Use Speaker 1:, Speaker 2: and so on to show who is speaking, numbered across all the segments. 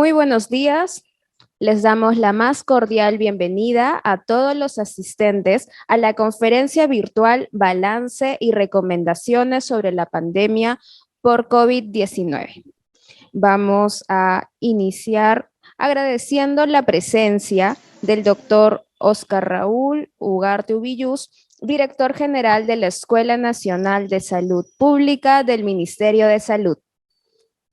Speaker 1: Muy buenos días. Les damos la más cordial bienvenida a todos los asistentes a la conferencia virtual Balance y Recomendaciones sobre la pandemia por COVID-19. Vamos a iniciar agradeciendo la presencia del doctor Óscar Raúl Ugarte Ubillús, director general de la Escuela Nacional de Salud Pública del Ministerio de Salud.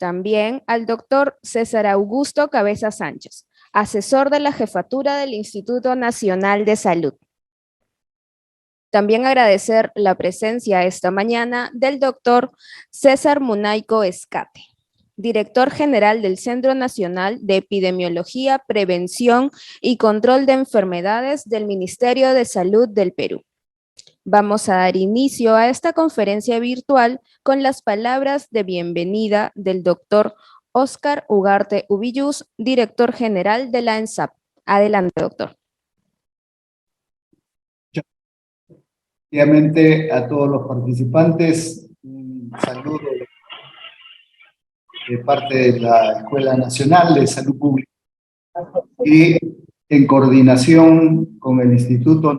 Speaker 1: También al doctor César Augusto Cabeza Sánchez, asesor de la jefatura del Instituto Nacional de Salud. También agradecer la presencia esta mañana del doctor César Munaico Escate, director general del Centro Nacional de Epidemiología, Prevención y Control de Enfermedades del Ministerio de Salud del Perú. Vamos a dar inicio a esta conferencia virtual con las palabras de bienvenida del doctor Óscar Ugarte Ubillús, director general de la ENSAP. Adelante, doctor.
Speaker 2: Obviamente a todos los participantes, un saludo de parte de la Escuela Nacional de Salud Pública y en coordinación con el Instituto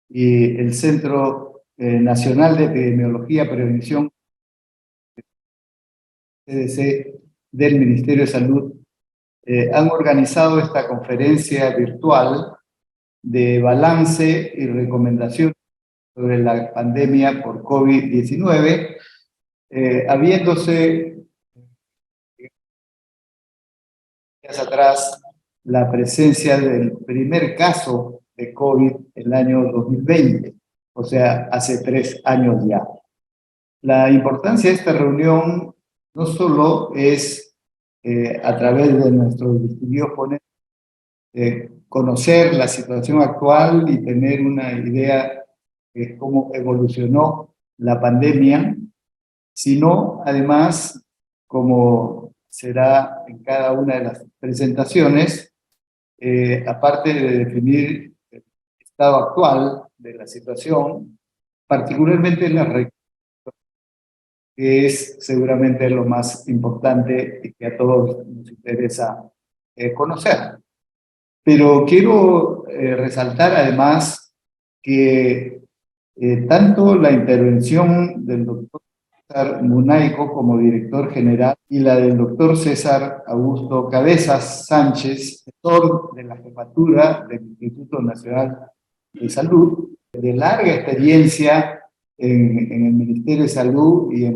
Speaker 2: y el Centro Nacional de Epidemiología, Prevención, CDC del Ministerio de Salud, han organizado esta conferencia virtual de balance y recomendación sobre la pandemia por COVID-19, habiéndose días atrás la presencia del primer caso de COVID el año 2020, o sea, hace 3 años ya. La importancia de esta reunión no solo es a través de nuestros distinguidos ponentes conocer la situación actual y tener una idea de cómo evolucionó la pandemia, sino además, como será en cada una de las presentaciones, aparte de definir el estado actual de la situación, particularmente la región, que es seguramente lo más importante y que a todos nos interesa conocer. Pero quiero resaltar además que tanto la intervención del doctor César Munaico como director general y la del doctor César Augusto Cabezas Sánchez, director de la jefatura del Instituto Nacional de Salud, de larga experiencia en el Ministerio de Salud y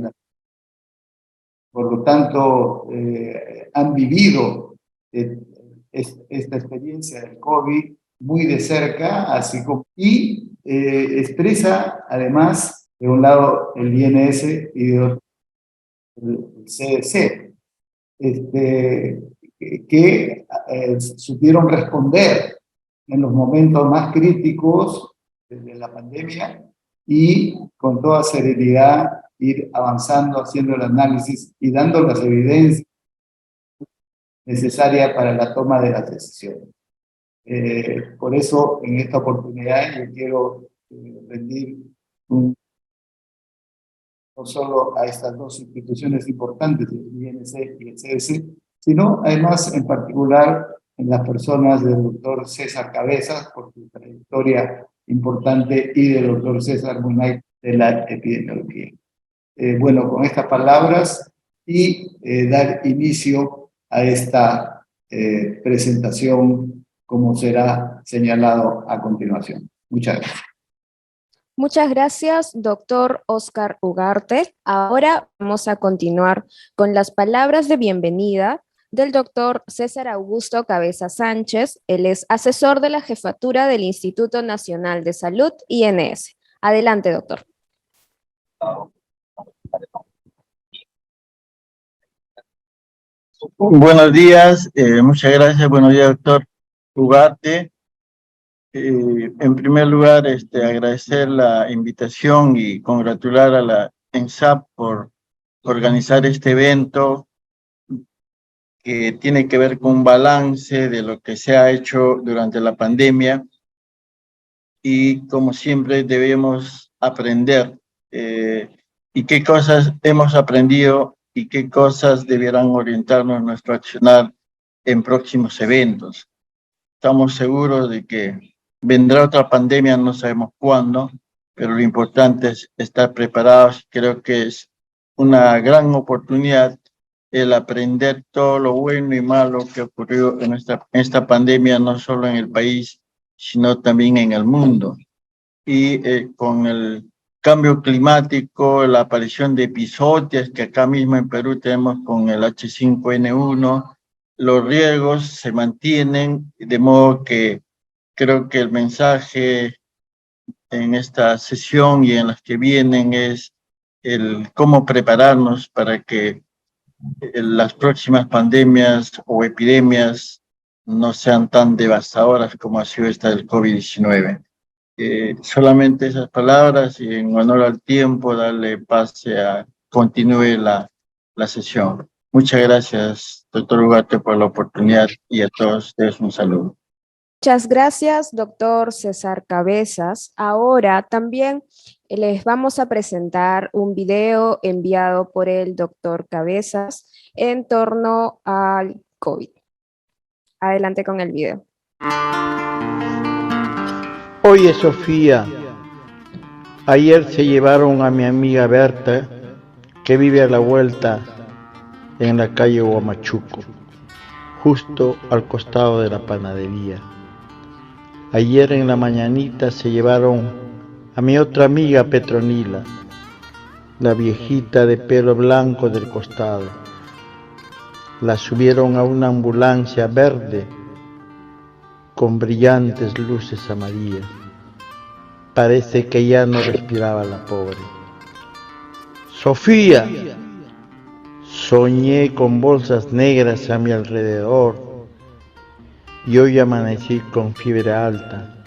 Speaker 2: por lo tanto han vivido esta experiencia del COVID muy de cerca, así como, y expresa además de un lado el INS y de otro el CDC, que supieron responder en los momentos más críticos de la pandemia y con toda serenidad ir avanzando, haciendo el análisis y dando las evidencias necesarias para la toma de las decisiones. Por eso, en esta oportunidad, yo quiero rendir no solo a estas dos instituciones importantes, el INC y el CDC, sino además en particular en las personas del doctor César Cabezas, por su trayectoria importante, y del doctor César Munay de la epidemiología. Bueno, con estas palabras y dar inicio a esta presentación, como será señalado a continuación. Muchas gracias.
Speaker 1: Muchas gracias, doctor Óscar Ugarte. Ahora vamos a continuar con las palabras de bienvenida del doctor César Augusto Cabezas Sánchez. Él es asesor de la jefatura del Instituto Nacional de Salud, INS. Adelante, doctor.
Speaker 3: Buenos días, muchas gracias. Buenos días, doctor Ugarte. En primer lugar, agradecer la invitación y congratular a la ENSAP por organizar este evento que tiene que ver con un balance de lo que se ha hecho durante la pandemia y, como siempre, debemos aprender y qué cosas hemos aprendido y qué cosas debieran orientarnos nuestro accionar en próximos eventos. Estamos seguros de que vendrá otra pandemia, no sabemos cuándo, pero lo importante es estar preparados. Creo que es una gran oportunidad el aprender todo lo bueno y malo que ocurrió en esta pandemia, no solo en el país, sino también en el mundo. Y con el cambio climático, la aparición de episodios que acá mismo en Perú tenemos con el H5N1, los riesgos se mantienen, de modo que creo que el mensaje en esta sesión y en las que vienen es el cómo prepararnos para que las próximas pandemias o epidemias no sean tan devastadoras como ha sido esta del COVID-19. Solamente esas palabras y en honor al tiempo darle pase a continúe la sesión. Muchas gracias, doctor Ugarte, por la oportunidad y a todos ustedes un saludo.
Speaker 1: Muchas gracias, doctor César Cabezas. Ahora también les vamos a presentar un video enviado por el doctor Cabezas en torno al COVID. Adelante con el video.
Speaker 4: Oye, Sofía, ayer se llevaron a mi amiga Berta, que vive a la vuelta en la calle Huamachuco, justo al costado de la panadería. Ayer en la mañanita se llevaron a a mi otra amiga Petronila, la viejita de pelo blanco del costado. La subieron a una ambulancia verde con brillantes luces amarillas. Parece que ya no respiraba la pobre. ¡Sofía! Soñé con bolsas negras a mi alrededor y hoy amanecí con fiebre alta.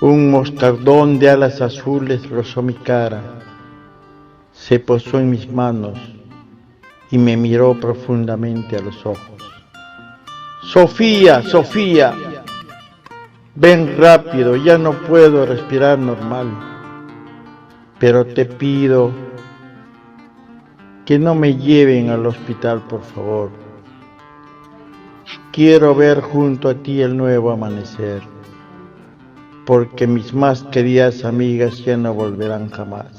Speaker 4: Un moscardón de alas azules rozó mi cara, se posó en mis manos y me miró profundamente a los ojos. ¡Sofía! ¡Sofía! Ven rápido, ya no puedo respirar normal, pero te pido que no me lleven al hospital, por favor. Quiero ver junto a ti el nuevo amanecer, porque mis más queridas amigas ya no volverán jamás.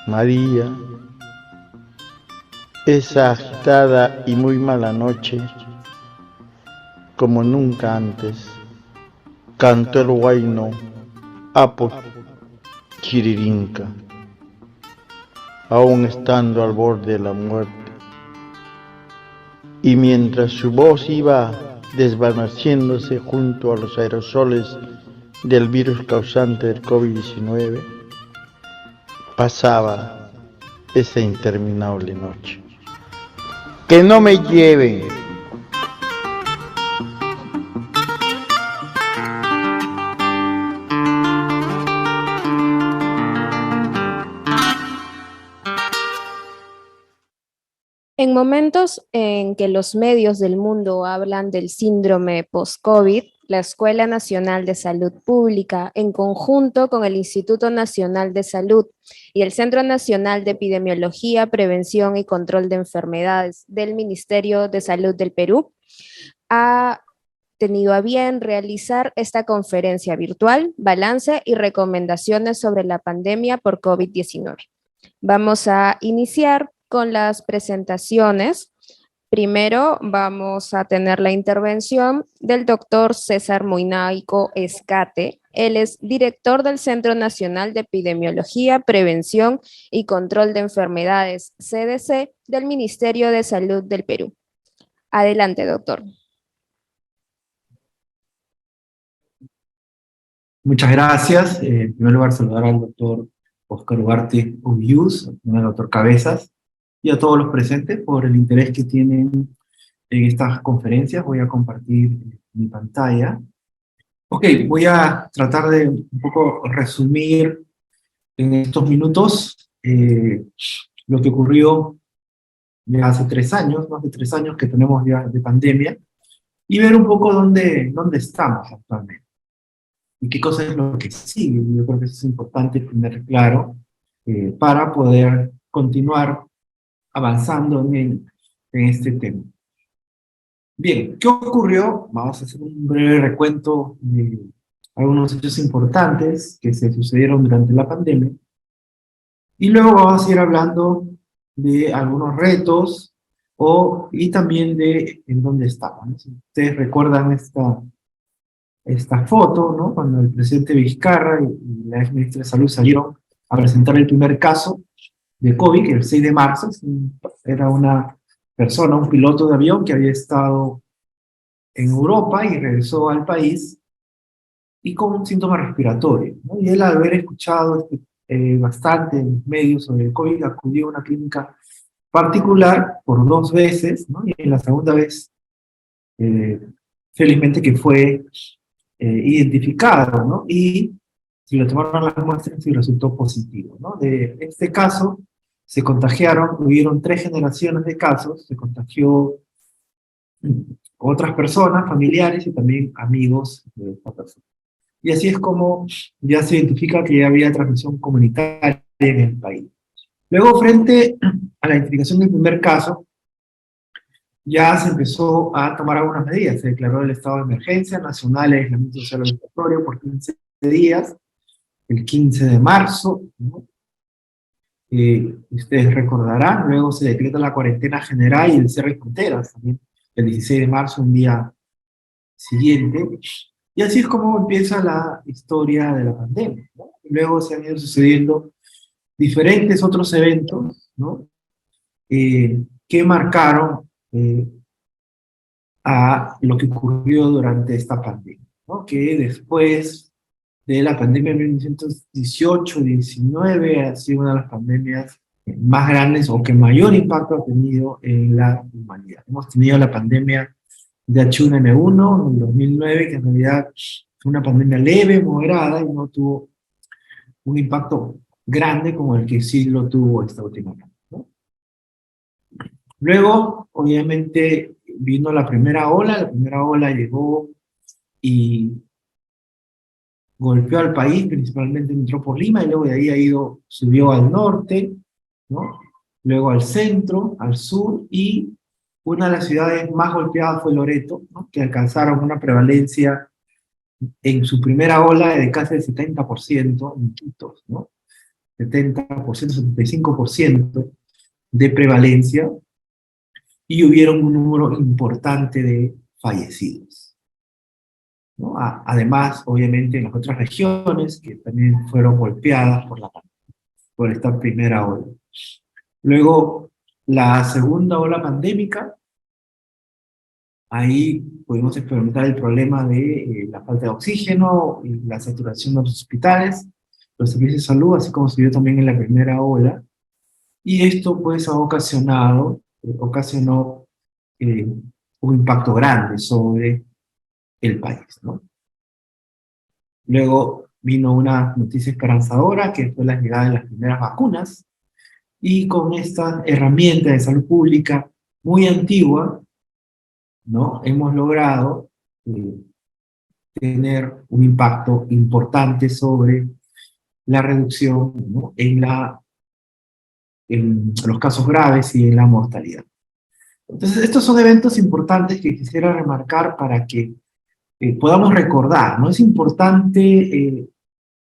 Speaker 4: María, esa agitada y muy mala noche, como nunca antes, cantó el huayno Apo Chiririnca, aún estando al borde de la muerte. Y mientras su voz iba desvaneciéndose junto a los aerosoles del virus causante del COVID-19, pasaba esa interminable noche. ¡Que no me lleven!
Speaker 1: En momentos en que los medios del mundo hablan del síndrome post-COVID, la Escuela Nacional de Salud Pública, en conjunto con el Instituto Nacional de Salud y el Centro Nacional de Epidemiología, Prevención y Control de Enfermedades del Ministerio de Salud del Perú, ha tenido a bien realizar esta conferencia virtual, balance y recomendaciones sobre la pandemia por COVID-19. Vamos a iniciar con las presentaciones. Primero vamos a tener la intervención del doctor César Moinaico Escate. Él es director del Centro Nacional de Epidemiología, Prevención y Control de Enfermedades, CDC, del Ministerio de Salud del Perú. Adelante, doctor.
Speaker 5: Muchas gracias. En primer lugar, saludar al doctor Oscar Ugarte Ubius, al doctor Cabezas, y a todos los presentes por el interés que tienen en estas conferencias. Voy a compartir mi pantalla. Ok, voy a tratar de un poco resumir en estos minutos lo que ocurrió ya hace 3 años, más de 3 años que tenemos ya de pandemia, y ver un poco dónde estamos actualmente. ¿Y qué cosa es lo que sigue? Yo creo que eso es importante tener claro para poder continuar avanzando en este tema. Bien, ¿qué ocurrió? Vamos a hacer un breve recuento de algunos hechos importantes que se sucedieron durante la pandemia. Y luego vamos a ir hablando de algunos retos y también de en dónde estamos, ¿no? Si ustedes recuerdan esta foto, ¿no? Cuando el presidente Vizcarra y la ex ministra de Salud salieron a presentar el primer caso de COVID, que el 6 de marzo, era una persona, un piloto de avión que había estado en Europa y regresó al país y con un síntoma respiratorio, ¿no? Y él, al haber escuchado bastante en los medios sobre el COVID, acudió a una clínica particular por 2 veces, ¿no? Y en la segunda vez, felizmente que fue identificado, ¿no? Y se le tomaron las muestras y resultó positivo, ¿no? De este caso se contagiaron, hubieron 3 generaciones de casos, se contagió otras personas, familiares y también amigos de esta persona. Y así es como ya se identifica que ya había transmisión comunitaria en el país. Luego, frente a la identificación del primer caso, ya se empezó a tomar algunas medidas. Se declaró el estado de emergencia nacional de aislamiento social obligatorio por 15 días, el 15 de marzo, ¿no? Ustedes recordarán, luego se decreta la cuarentena general y el cierre de fronteras, también el 16 de marzo, un día siguiente, Y así es como empieza la historia de la pandemia, ¿no? Y luego se han ido sucediendo diferentes otros eventos, ¿no? Que marcaron a lo que ocurrió durante esta pandemia, ¿no? Que después de la pandemia de 1918-19 ha sido una de las pandemias más grandes o que mayor impacto ha tenido en la humanidad. Hemos tenido la pandemia de H1N1 en el 2009, que en realidad fue una pandemia leve, moderada, y no tuvo un impacto grande como el que sí lo tuvo esta última, ¿no? Luego, obviamente, vino la primera ola llegó y golpeó al país, principalmente entró por Lima, y luego de ahí subió al norte, ¿no? Luego al centro, al sur, y una de las ciudades más golpeadas fue Loreto, ¿no? Que alcanzaron una prevalencia en su primera ola de casi el 70% en Quito, ¿no? 70%, 75% de prevalencia, y hubieron un número importante de fallecidos, ¿no? Además, obviamente, en las otras regiones que también fueron golpeadas por esta primera ola. Luego, la segunda ola pandémica, ahí pudimos experimentar el problema de la falta de oxígeno y la saturación de los hospitales, los servicios de salud, así como se vio también en la primera ola. Y esto pues ocasionó un impacto grande sobre el país, ¿no? Luego vino una noticia esperanzadora, que fue la llegada de las primeras vacunas, y con esta herramienta de salud pública muy antigua, ¿no? Hemos logrado tener un impacto importante sobre la reducción, ¿no? En los casos graves y en la mortalidad. Entonces, estos son eventos importantes que quisiera remarcar para que podamos recordar, ¿no? Es importante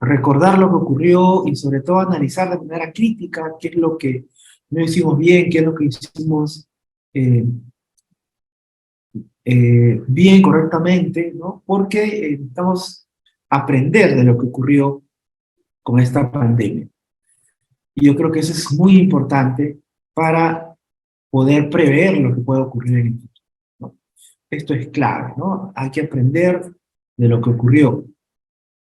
Speaker 5: recordar lo que ocurrió y sobre todo analizar de manera crítica qué es lo que no hicimos bien, qué es lo que hicimos bien, correctamente, ¿no? Porque necesitamos aprender de lo que ocurrió con esta pandemia. Y yo creo que eso es muy importante para poder prever lo que puede ocurrir en el futuro, ¿no? Esto es clave, ¿no? Hay que aprender de lo que ocurrió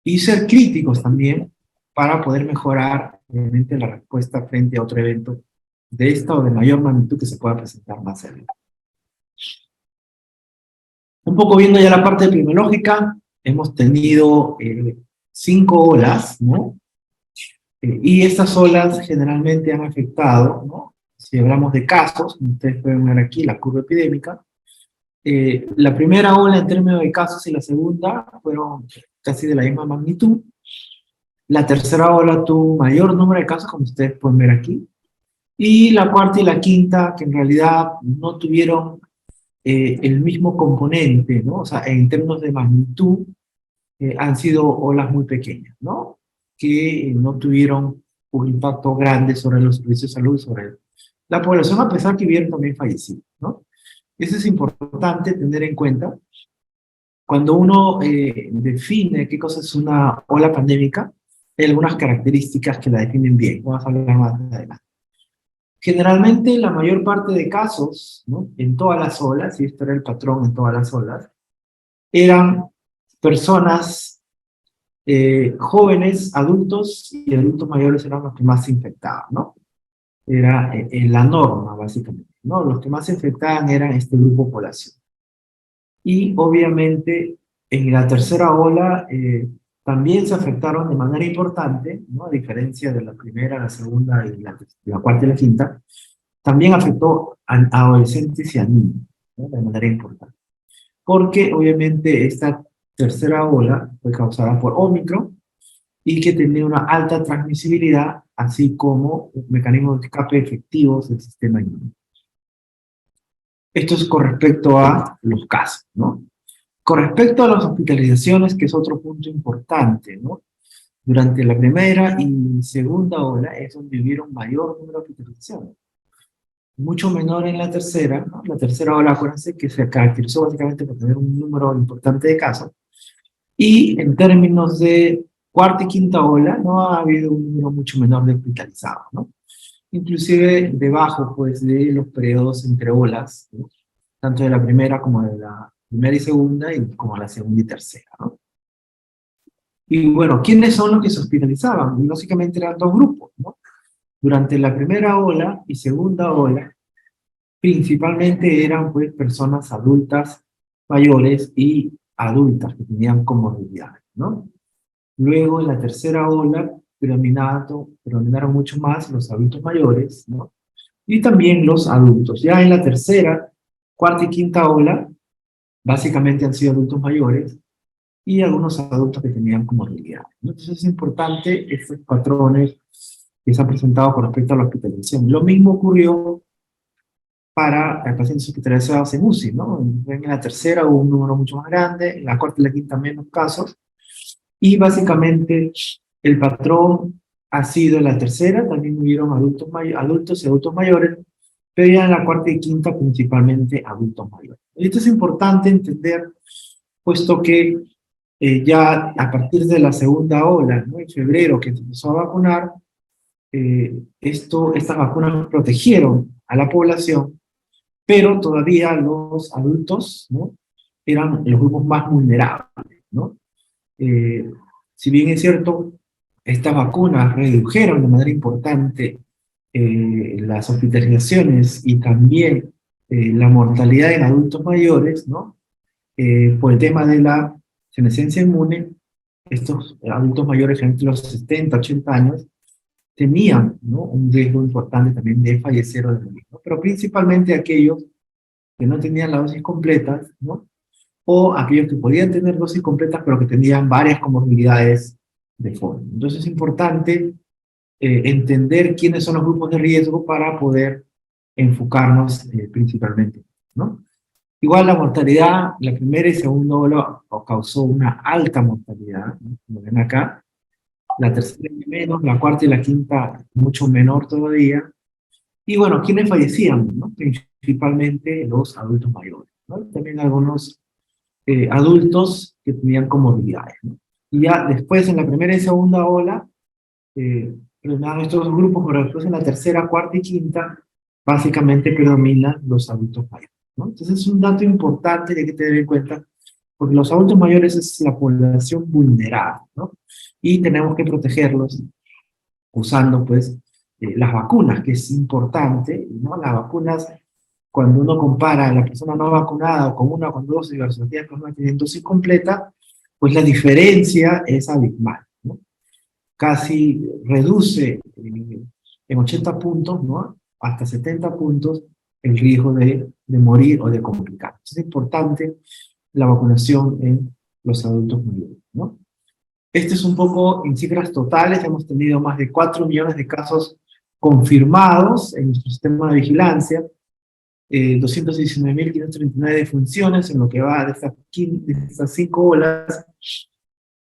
Speaker 5: y ser críticos también para poder mejorar, obviamente, la respuesta frente a otro evento de esta o de mayor magnitud que se pueda presentar más adelante. Un poco viendo ya la parte epidemiológica, hemos tenido 5 olas, ¿no? Y estas olas generalmente han afectado, ¿no? Si hablamos de casos, como ustedes pueden ver aquí, la curva epidémica, la primera ola en términos de casos y la segunda fueron casi de la misma magnitud. La tercera ola tuvo un mayor número de casos, como ustedes pueden ver aquí. Y la cuarta y la quinta, que en realidad no tuvieron el mismo componente, ¿no? O sea, en términos de magnitud, han sido olas muy pequeñas, ¿no? Que no tuvieron un impacto grande sobre los servicios de salud, sobre la población, a pesar que hubieron también fallecidos, ¿no? Eso es importante tener en cuenta. Cuando uno define qué cosa es una ola pandémica, hay algunas características que la definen bien. Vamos a hablar más adelante. Generalmente, la mayor parte de casos, ¿no? En todas las olas, y esto era el patrón en todas las olas, eran personas jóvenes, adultos y adultos mayores eran los que más se infectaban, ¿no? Era la norma, básicamente, ¿no? Los que más se infectaban eran este grupo de población. Y obviamente en la tercera ola también se afectaron de manera importante, ¿no? A diferencia de la primera, la segunda y la cuarta y la quinta, también afectó a adolescentes y a niños, ¿no? De manera importante. Porque obviamente esta tercera ola fue causada por Omicron y que tenía una alta transmisibilidad, así como mecanismos de escape efectivos del sistema inmune. Esto es con respecto a los casos, ¿no? Con respecto a las hospitalizaciones, que es otro punto importante, ¿no? Durante la primera y segunda ola es donde hubieron mayor número de hospitalizaciones. Mucho menor en la tercera, ¿no? La tercera ola, acuérdense que se caracterizó básicamente por tener un número importante de casos, Y en términos de cuarta y quinta ola, no ha habido un número mucho menor de hospitalizados, ¿no? Inclusive debajo, pues, de los periodos entre olas, ¿no? Tanto de la primera como de la primera y segunda, y como la segunda y tercera, ¿no? Y bueno, ¿quiénes son los que se hospitalizaban? Y básicamente eran dos grupos, ¿no? Durante la primera ola y segunda ola, principalmente eran, pues, personas adultas mayores y adultas que tenían comorbilidades, ¿no? Luego, en la tercera ola, predominaron mucho más los adultos mayores, ¿no? Y también los adultos. Ya en la tercera, cuarta y quinta ola, básicamente han sido adultos mayores y algunos adultos que tenían comorbilidades, ¿no? Entonces es importante estos patrones que se han presentado con respecto a la hospitalización. Lo mismo ocurrió para pacientes hospitalizados en UCI, ¿no? En la tercera hubo un número mucho más grande, en la cuarta y la quinta menos casos, y básicamente el patrón ha sido en la tercera, también hubieron adultos y adultos mayores, pero ya en la cuarta y quinta principalmente adultos mayores. Y esto es importante entender, puesto que ya a partir de la segunda ola, ¿no? En febrero, que se empezó a vacunar, estas vacunas protegieron a la población, pero todavía los adultos, ¿no? Eran los grupos más vulnerables, ¿no? Si bien es cierto, estas vacunas redujeron de manera importante las hospitalizaciones y también la mortalidad en adultos mayores, ¿no? Por el tema de la senescencia inmune, estos adultos mayores entre los 70, 80 años tenían, ¿no? Un riesgo importante también de fallecer o de morir, ¿no? Pero principalmente aquellos que no tenían la dosis completa, ¿no? O aquellos que podían tener dosis completas pero que tenían varias comorbilidades de fondo. Entonces es importante entender quiénes son los grupos de riesgo para poder enfocarnos principalmente, ¿no? Igual la mortalidad, la primera y segunda ola causó una alta mortalidad, ¿no? Como ven acá, la tercera menos, la cuarta y la quinta mucho menor todavía. Y bueno, ¿quiénes fallecían? ¿No? Principalmente los adultos mayores, ¿no? También algunos adultos que tenían comorbilidades, ¿no? Y ya después en la primera y segunda ola, predominaban estos dos grupos, pero después en la tercera, cuarta y quinta, básicamente predominan los adultos mayores, ¿no? Entonces es un dato importante que hay que tener en cuenta, porque los adultos mayores es la población vulnerable, ¿no? Y tenemos que protegerlos usando, pues, las vacunas, que es importante, ¿no? Las vacunas, cuando uno compara a la persona no vacunada con una con dosis versus aquella persona que tiene dosis completa, pues la diferencia es abismal, ¿no? Casi reduce en 80 puntos, ¿no? Hasta 70 puntos el riesgo de morir o de complicar. Es importante la vacunación en los adultos mayores, ¿no? Este es un poco en cifras totales, hemos tenido más de 4 millones de casos confirmados en nuestro sistema de vigilancia, 219.539 defunciones en lo que va de estas 5 olas,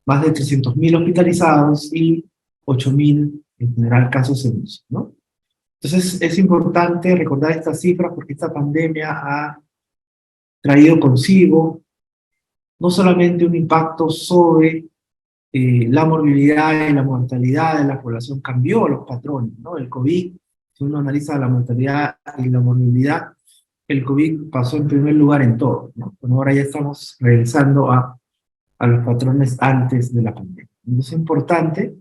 Speaker 5: más de 300.000 hospitalizados y 8.000 en general casos en UCI, ¿no? Entonces es importante recordar estas cifras porque esta pandemia ha traído consigo no solamente un impacto sobre la morbilidad y la mortalidad de la población, cambió los patrones, ¿no? El COVID, si uno analiza la mortalidad y la morbilidad, el COVID pasó en primer lugar en todo, ¿no? Bueno, ahora ya estamos regresando a los patrones antes de la pandemia. Entonces es importante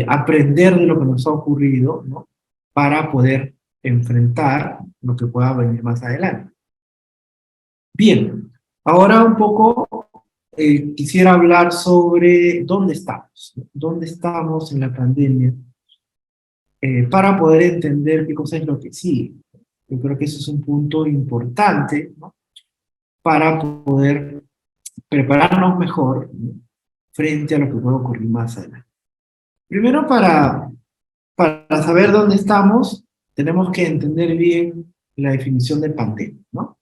Speaker 5: aprender de lo que nos ha ocurrido, ¿no? Para poder enfrentar lo que pueda venir más adelante. Bien, ahora un poco quisiera hablar sobre dónde estamos en la pandemia, para poder entender qué cosa es lo que sigue. Yo creo que eso es un punto importante, ¿no? Para poder prepararnos mejor, ¿no? Frente a lo que puede ocurrir más adelante. Primero, para saber dónde estamos, tenemos que entender bien la definición de pandemia, ¿no?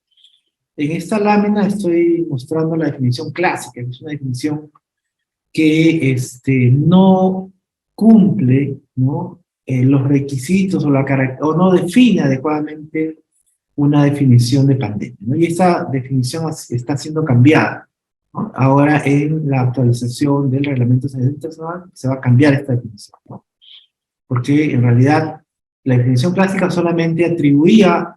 Speaker 5: En esta lámina estoy mostrando la definición clásica, que es una definición que no cumple, ¿no? Los requisitos o no define adecuadamente una definición de pandemia, ¿no? Y esta definición está siendo cambiada ¿no? Ahora en la actualización del reglamento de sanidad internacional se va a cambiar esta definición, ¿no? Porque en realidad la definición clásica solamente atribuía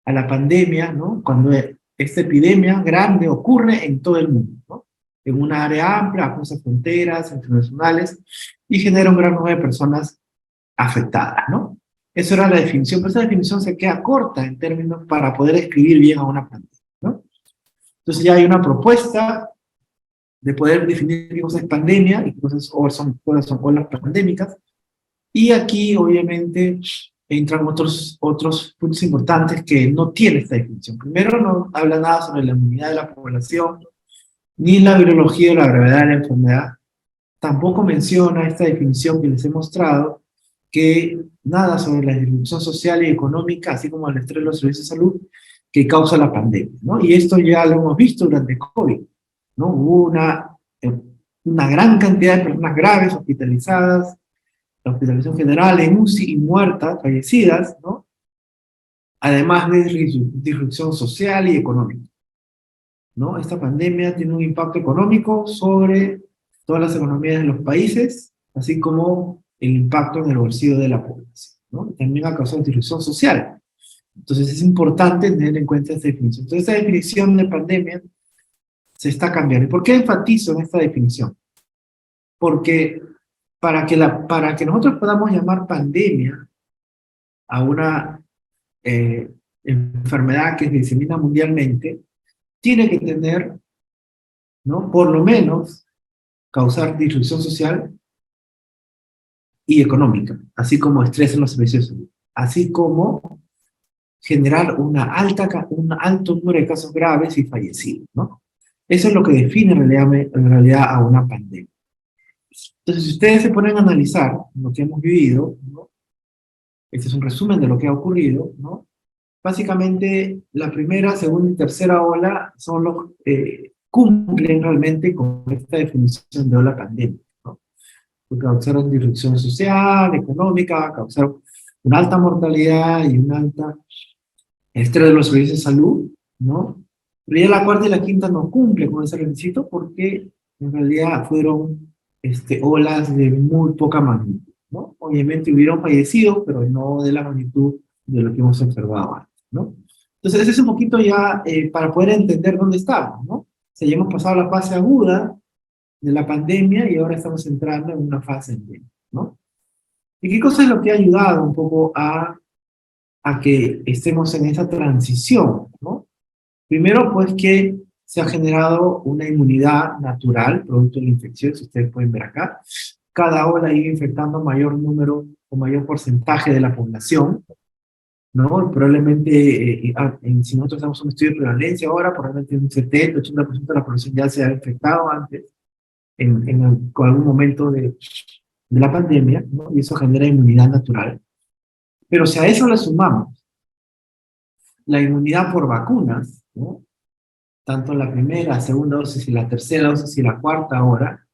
Speaker 5: a la pandemia, ¿no? Cuando esta epidemia grande ocurre en todo el mundo, ¿no? En una área amplia, cruza fronteras internacionales y genera un gran número de personas afectadas, ¿no? Eso era la definición, pero esa definición se queda corta en términos para poder escribir bien a una pandemia, ¿no? Entonces ya hay una propuesta de poder definir qué cosa es pandemia y qué cosas son olas pandémicas. Y aquí, obviamente, entran otros puntos importantes que no tiene esta definición. Primero, no habla nada sobre la inmunidad de la población, ni la virología o la gravedad de la enfermedad. Tampoco menciona esta definición que les he mostrado, que nada sobre la distribución social y económica, así como el estrés de los servicios de salud, que causa la pandemia, ¿no? Y esto ya lo hemos visto durante COVID, ¿no? Hubo una gran cantidad de personas graves hospitalizadas, la hospitalización general en UCI y muertas, fallecidas, ¿no? Además de disrupción social y económica, ¿no? Esta pandemia tiene un impacto económico sobre todas las economías de los países, así como el impacto en el bolsillo de la población, ¿no? También ha causado disrupción social. Entonces es importante tener en cuenta esta definición. Entonces esta definición de pandemia se está cambiando. ¿Y por qué enfatizo en esta definición? Porque para que nosotros podamos llamar pandemia a una enfermedad que se disemina mundialmente, tiene que tener, ¿no? Por lo menos, causar disrupción social y económica, así como estrés en los servicios de salud, así como generar un alto número de casos graves y fallecidos, ¿no? Eso es lo que define en realidad a una pandemia. Entonces, si ustedes se ponen a analizar lo que hemos vivido, ¿no? Este es un resumen de lo que ha ocurrido, ¿no? Básicamente, la primera, segunda y tercera ola son cumplen realmente con esta definición de ola pandémica, ¿no? Porque causaron disrupción social, económica, causaron una alta mortalidad y un alta estrés de los servicios de salud, ¿no? Pero ya la cuarta y la quinta no cumplen con ese requisito porque en realidad fueron olas de muy poca magnitud, ¿no? Obviamente hubieron fallecidos, pero no de la magnitud de lo que hemos observado antes, ¿no? Entonces, ese es un poquito ya para poder entender dónde estamos, ¿no? O sea, ya hemos pasado la fase aguda de la pandemia y ahora estamos entrando en una fase endémica, ¿no? ¿Y qué cosa es lo que ha ayudado un poco a que estemos en esa transición, ¿no? Primero, pues que se ha generado una inmunidad natural producto de la infección, si ustedes pueden ver acá. Cada ola iba infectando mayor número o mayor porcentaje de la población, ¿no? Probablemente, si nosotros hacemos un estudio de prevalencia ahora, probablemente un 70-80% de la población ya se ha infectado antes, en algún momento de la pandemia, ¿no? Y eso genera inmunidad natural. Pero si a eso le sumamos la inmunidad por vacunas, ¿no? Tanto la primera, segunda dosis y la tercera dosis y la cuarta ahora,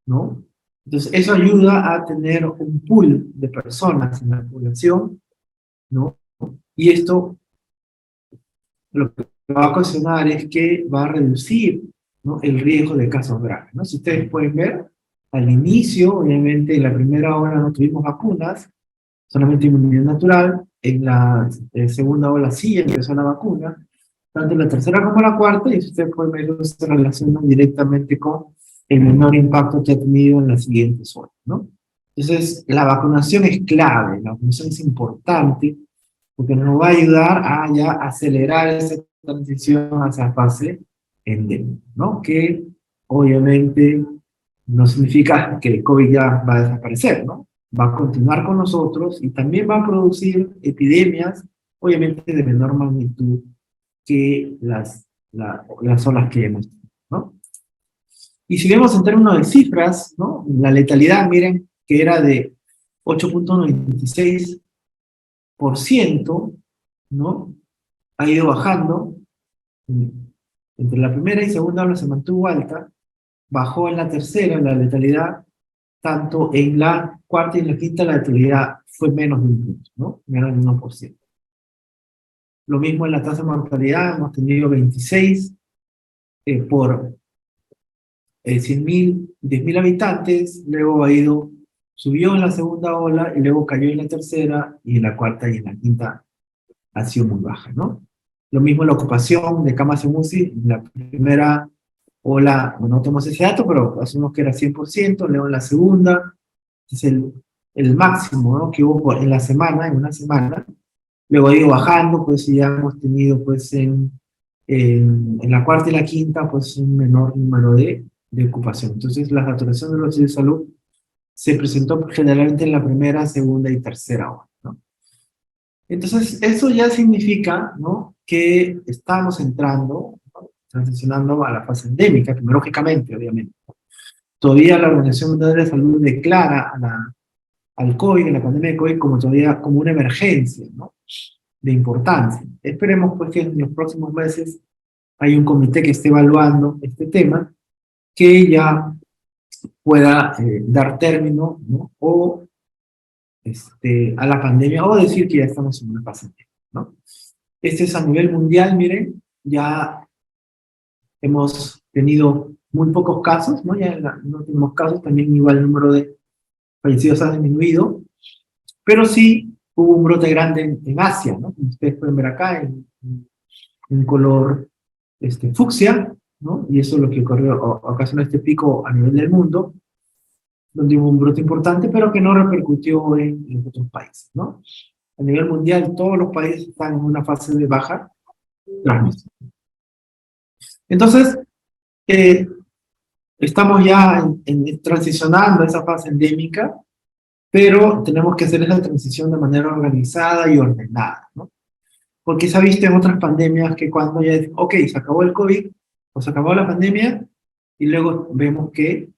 Speaker 5: ¿no? Entonces eso ayuda a tener un pool de personas en la población, ¿no? Y esto lo que va a ocasionar es que va a reducir, ¿no? El riesgo de casos graves, ¿no? Si ustedes pueden ver, al inicio, obviamente en la primera hora no tuvimos vacunas, solamente inmunidad natural, en la segunda ola sí empezó la vacuna, tanto en la tercera como en la cuarta, y si ustedes pueden ver, eso se relaciona directamente con el menor impacto que ha tenido en las siguientes horas, ¿no? Entonces, la vacunación es clave, la vacunación es importante, porque nos va a ayudar a ya acelerar esa transición hacia la fase endémica, ¿no? Que obviamente no significa que el COVID ya va a desaparecer, ¿no? Va a continuar con nosotros y también va a producir epidemias, obviamente de menor magnitud que las olas que hemos tenido, ¿no? Y si vemos en términos de cifras, ¿no? La letalidad, miren, que era de 8.96%, ¿no? Ha ido bajando. Entre la primera y segunda ola se mantuvo alta, bajó en la tercera la letalidad, tanto en la cuarta y en la quinta la letalidad fue menos de un punto, ¿no? Menos de 1%. Lo mismo en la tasa de mortalidad, hemos tenido 26 por 100.000, 10.000 habitantes, luego ha ido, subió en la segunda ola y luego cayó en la tercera y en la cuarta y en la quinta ha sido muy baja, ¿no? Lo mismo la ocupación de camas en UCI, en la primera ola, bueno, no tenemos ese dato, pero asumimos que era 100%, luego en la segunda, es el máximo, ¿no? Que hubo en la semana, en una semana, luego ha ido bajando, pues y ya hemos tenido, pues en la cuarta y la quinta, pues un menor número de ocupación. Entonces, la saturación de los servicios de salud se presentó generalmente en la primera, segunda y tercera ola, ¿no? Entonces, eso ya significa, ¿no?, que estamos entrando, ¿no?, transicionando a la fase endémica, epidemiológicamente, obviamente. Todavía la Organización Mundial de la Salud declara al COVID, a la pandemia de COVID, como todavía como una emergencia, ¿no?, de importancia. Esperemos pues que en los próximos meses hay un comité que esté evaluando este tema, que ya pueda dar término, ¿no?, o a la pandemia, o decir que ya estamos en una fase endémica, ¿no? Este es a nivel mundial, miren, ya hemos tenido muy pocos casos, ¿no? Ya en los últimos casos también igual el número de fallecidos ha disminuido, pero sí hubo un brote grande en Asia, ¿no? Como ustedes pueden ver acá, en color fucsia, ¿no? Y eso es lo que ocurrió, ocasionó este pico a nivel del mundo, donde hubo un brote importante, pero que no repercutió en los otros países, ¿no? A nivel mundial, todos los países están en una fase de baja transmisión. Entonces, estamos ya transicionando a esa fase endémica, pero tenemos que hacer esa transición de manera organizada y ordenada, ¿no? Porque se ha visto en otras pandemias que cuando ya dicen, ok, se acabó el COVID, o se acabó la pandemia, y luego vemos que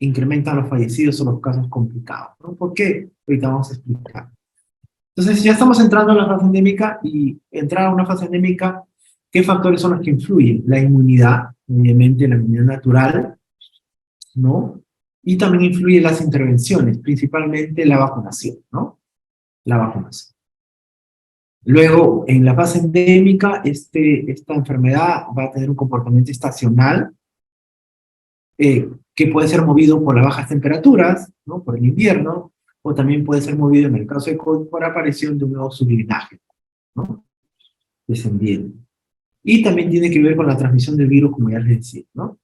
Speaker 5: incrementan los fallecidos o los casos complicados, ¿no? ¿Por qué? Ahorita vamos a explicar. Entonces, ya estamos entrando a la fase endémica, y entrar a una fase endémica, ¿qué factores son los que influyen? La inmunidad, obviamente la inmunidad natural, ¿no? Y también influyen las intervenciones, principalmente la vacunación, ¿no? La vacunación. Luego, en la fase endémica, esta enfermedad va a tener un comportamiento estacional, que puede ser movido por las bajas temperaturas, ¿no?, por el invierno, o también puede ser movido, en el caso de COVID, por aparición de un nuevo sublinaje, ¿no?, descendiente. Y también tiene que ver con la transmisión del virus, como ya les decía, ¿no?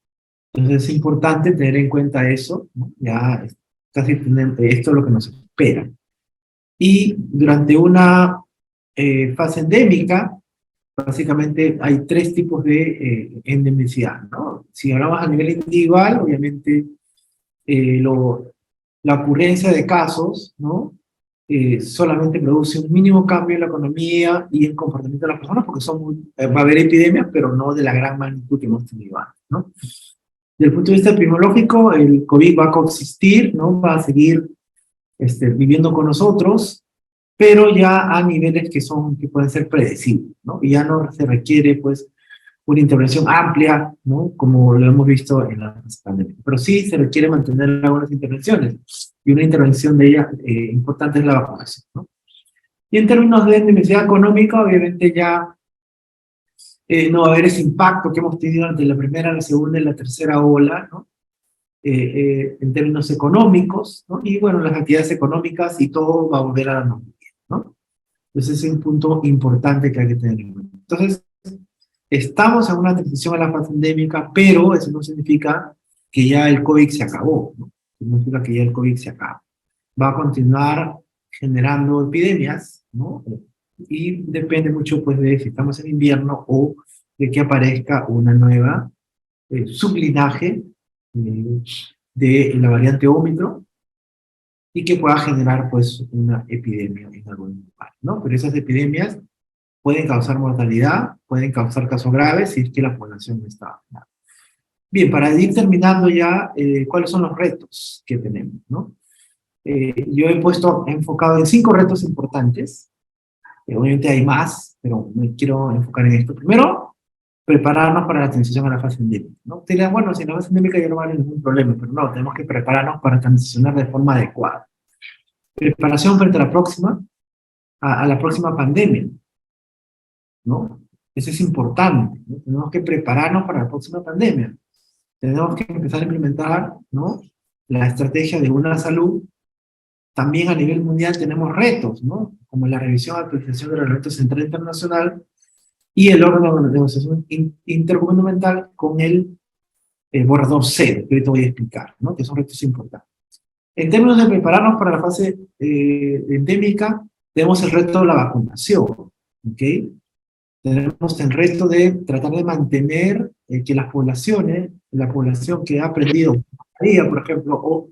Speaker 5: Entonces es importante tener en cuenta eso, ¿no? Ya casi esto es lo que nos espera. Y durante una fase endémica, básicamente hay tres tipos de endemicidad, ¿no? Si hablamos a nivel individual, obviamente la ocurrencia de casos, ¿no?, solamente produce un mínimo cambio en la economía y en el comportamiento de las personas, porque va a haber epidemias, pero no de la gran magnitud que hemos tenido antes, ¿no? Desde el punto de vista epidemiológico, el COVID va a coexistir, ¿no?, va a seguir viviendo con nosotros, pero ya a niveles que pueden ser predecibles, ¿no? Y ya no se requiere, pues, una intervención amplia, ¿no?, como lo hemos visto en la pandemia. Pero sí se requiere mantener algunas intervenciones, y una intervención de ellas importante es la vacunación, ¿no? Y en términos de endemicidad económica, obviamente ya no va a haber ese impacto que hemos tenido durante la primera, la segunda y la tercera ola, ¿no?, en términos económicos, ¿no? Y bueno, las actividades económicas y todo va a volver a la normalidad, ¿no? Entonces ese es un punto importante que hay que tener en cuenta. Entonces, estamos en una transición a la fase endémica, pero eso no significa que ya el COVID se acabó, ¿no? No significa que ya el COVID se acaba. Va a continuar generando epidemias, ¿no? Y depende mucho, pues, de si estamos en invierno o de que aparezca una nueva sublinaje de la variante Ómicron, y que pueda generar, pues, una epidemia en algún lugar, ¿no? Pero esas epidemias pueden causar mortalidad, pueden causar casos graves si es que la población no está vacunada. Bien, para ir terminando ya, ¿cuáles son los retos que tenemos, no? Yo he enfocado en 5 retos importantes. Obviamente hay más, pero me quiero enfocar en esto. Primero, prepararnos para la transición a la fase endémica, ¿no? Te dirán, bueno, si en la fase endémica ya no va a haber ningún problema, pero no, tenemos que prepararnos para transicionar de forma adecuada. Preparación frente a la próxima pandemia, ¿no? Eso es importante, ¿no? Tenemos que prepararnos para la próxima pandemia. tenemos que empezar a implementar, ¿no?, la estrategia de una salud. También a nivel mundial tenemos retos, ¿no?, como la revisión y actualización del Reglamento Central Internacional y el órgano de negociación intergubernamental con el borrador C, que ahorita voy a explicar, ¿no?, que son retos importantes. En términos de prepararnos para la fase endémica, tenemos el reto de la vacunación, ¿ok? Tenemos el reto de tratar de mantener que las poblaciones, la población que ha aprendido, por ejemplo, o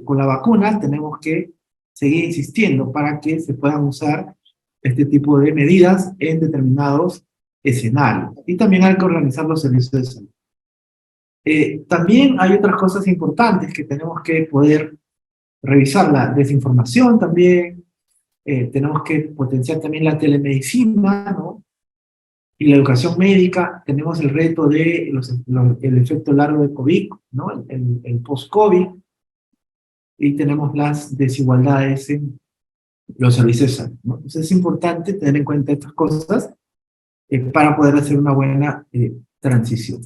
Speaker 5: con la vacuna, tenemos que seguir insistiendo para que se puedan usar este tipo de medidas en determinados escenarios. Y también hay que organizar los servicios de salud. También hay otras cosas importantes que tenemos que poder revisar, la desinformación también, tenemos que potenciar también la telemedicina, ¿no?, y la educación médica. Tenemos el reto de el efecto largo de COVID, ¿no?, el post-COVID, y tenemos las desigualdades en los servicios de salud, ¿no? Entonces es importante tener en cuenta estas cosas para poder hacer una buena transición.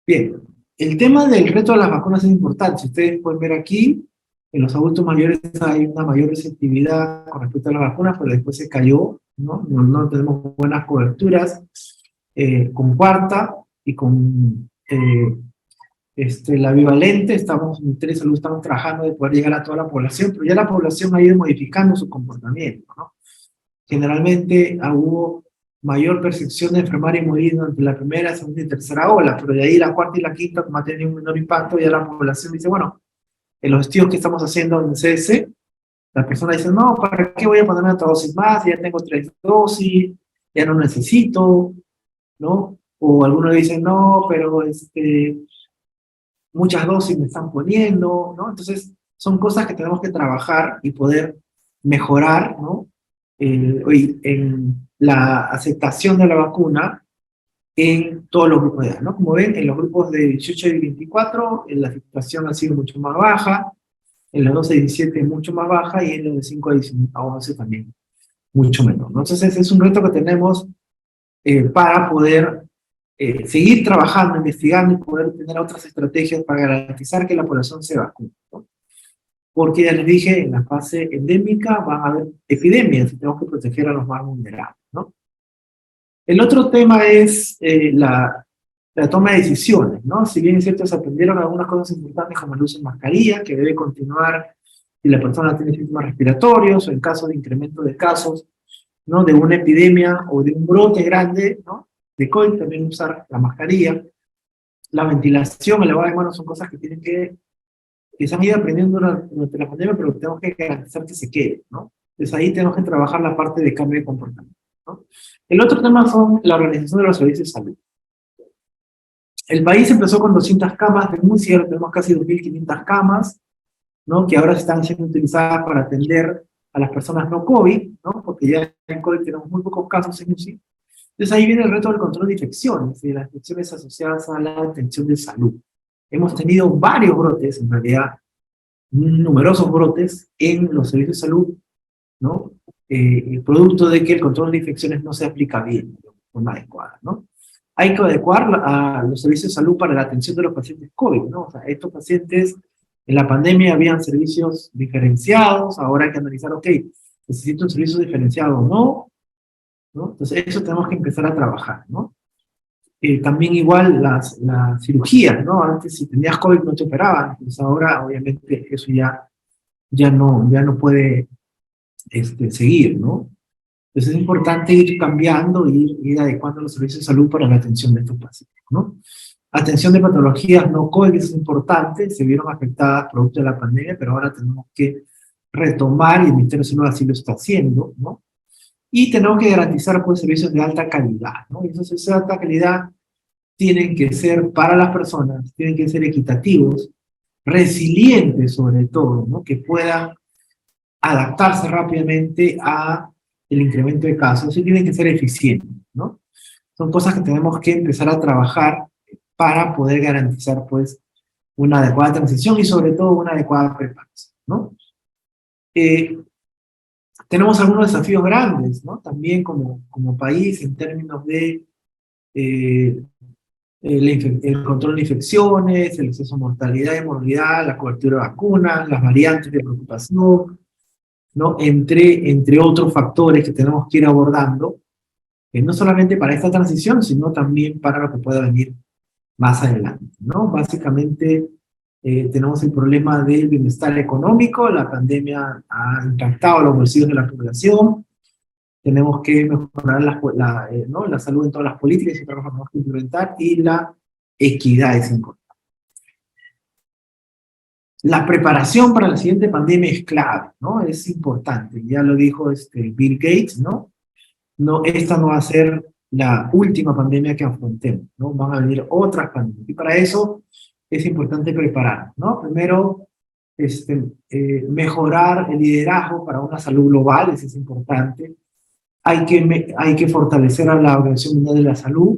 Speaker 5: Bien, el tema del reto de las vacunas es importante. Si ustedes pueden ver aquí, en los adultos mayores hay una mayor receptividad con respecto a las vacunas, pero después se cayó, ¿no? No tenemos buenas coberturas con cuarta y con la bivalente. Estamos, en el Ministerio de Salud estamos trabajando de poder llegar a toda la población, pero ya la población ha ido modificando su comportamiento, ¿no? Generalmente hubo mayor percepción de enfermar y morir durante la primera, segunda y tercera ola, pero de ahí la cuarta y la quinta, como ha tenido un menor impacto, ya la población dice, bueno, en los estudios que estamos haciendo en el CS, la persona dice, no, ¿para qué voy a ponerme otra dosis más? Ya tengo 3 dosis, ya no necesito, ¿no? O algunos dicen, no, pero muchas dosis me están poniendo, ¿no? Entonces, son cosas que tenemos que trabajar y poder mejorar, ¿no?, en la aceptación de la vacuna en todos los grupos de edad, ¿no? Como ven, en los grupos de 18 y 24, la aceptación ha sido mucho más baja, en los 12 y 17 mucho más baja, y en los de 5 a 11 también mucho menor, ¿no? Entonces, es un reto que tenemos para poder seguir trabajando, investigando y poder tener otras estrategias para garantizar que la población se vacune, ¿no? Porque ya les dije, en la fase endémica van a haber epidemias y tenemos que proteger a los más vulnerables, ¿no? El otro tema es la toma de decisiones, ¿no? Si bien es cierto, se aprendieron algunas cosas importantes como el uso de mascarilla, que debe continuar si la persona tiene síntomas respiratorios o en caso de incremento de casos, ¿no?, de una epidemia o de un brote grande, ¿no?, de COVID, también usar la mascarilla. La ventilación, el lavado de manos son cosas que se han ido aprendiendo durante la pandemia, pero tenemos que garantizar que se quede, ¿no? Entonces ahí tenemos que trabajar la parte de cambio de comportamiento, ¿no? El otro tema son la organización de los servicios de salud. El país empezó con 200 camas de UCI, ahora tenemos casi 2.500 camas, ¿no?, que ahora están siendo utilizadas para atender a las personas no COVID, ¿no?, porque ya en COVID tenemos muy pocos casos en UCI. Entonces ahí viene el reto del control de infecciones y de las infecciones asociadas a la atención de salud. Hemos tenido varios brotes, en realidad, numerosos brotes en los servicios de salud, ¿no?, producto de que el control de infecciones no se aplica bien, de forma adecuada, ¿no? Hay que adecuar a los servicios de salud para la atención de los pacientes COVID, ¿no? O sea, estos pacientes en la pandemia habían servicios diferenciados, ahora hay que analizar, ok, ¿necesito un servicio diferenciado o no? ¿No? Entonces, eso tenemos que empezar a trabajar, ¿no? También igual las cirugías, ¿no? Antes si tenías COVID no te operaban, pues ahora obviamente eso ya no puede seguir, ¿no? Entonces es importante ir cambiando, ir adecuando los servicios de salud para la atención de estos pacientes, ¿no? Atención de patologías no COVID es importante, se vieron afectadas producto de la pandemia, pero ahora tenemos que retomar, y el Ministerio de Salud así lo está haciendo, ¿no? Y tenemos que garantizar, pues, servicios de alta calidad, ¿no? Y esos servicios de alta calidad tienen que ser para las personas, tienen que ser equitativos, resilientes sobre todo, ¿no?, que puedan adaptarse rápidamente a el incremento de casos, y tienen que ser eficientes, ¿no? Son cosas que tenemos que empezar a trabajar para poder garantizar, pues, una adecuada transición y sobre todo una adecuada preparación, ¿no? Tenemos algunos desafíos grandes, ¿no?, también como país en términos de el control de infecciones, el exceso de mortalidad y morbilidad, la cobertura de vacunas, las variantes de preocupación, ¿no? Entre otros factores que tenemos que ir abordando, no solamente para esta transición, sino también para lo que pueda venir más adelante, ¿no? Básicamente, tenemos el problema del bienestar económico, la pandemia ha impactado los bolsillos de la población, tenemos que mejorar ¿no? la salud en todas las políticas y trabajos que tenemos que implementar, y la equidad es importante. La preparación para la siguiente pandemia es clave, ¿no? Es importante, ya lo dijo Bill Gates, ¿no? Esta no va a ser la última pandemia que afrontemos, ¿no? Van a venir otras pandemias, y para eso es importante prepararnos, ¿no? Primero, mejorar el liderazgo para una salud global, eso es importante. Hay que fortalecer a la Organización Mundial de la Salud,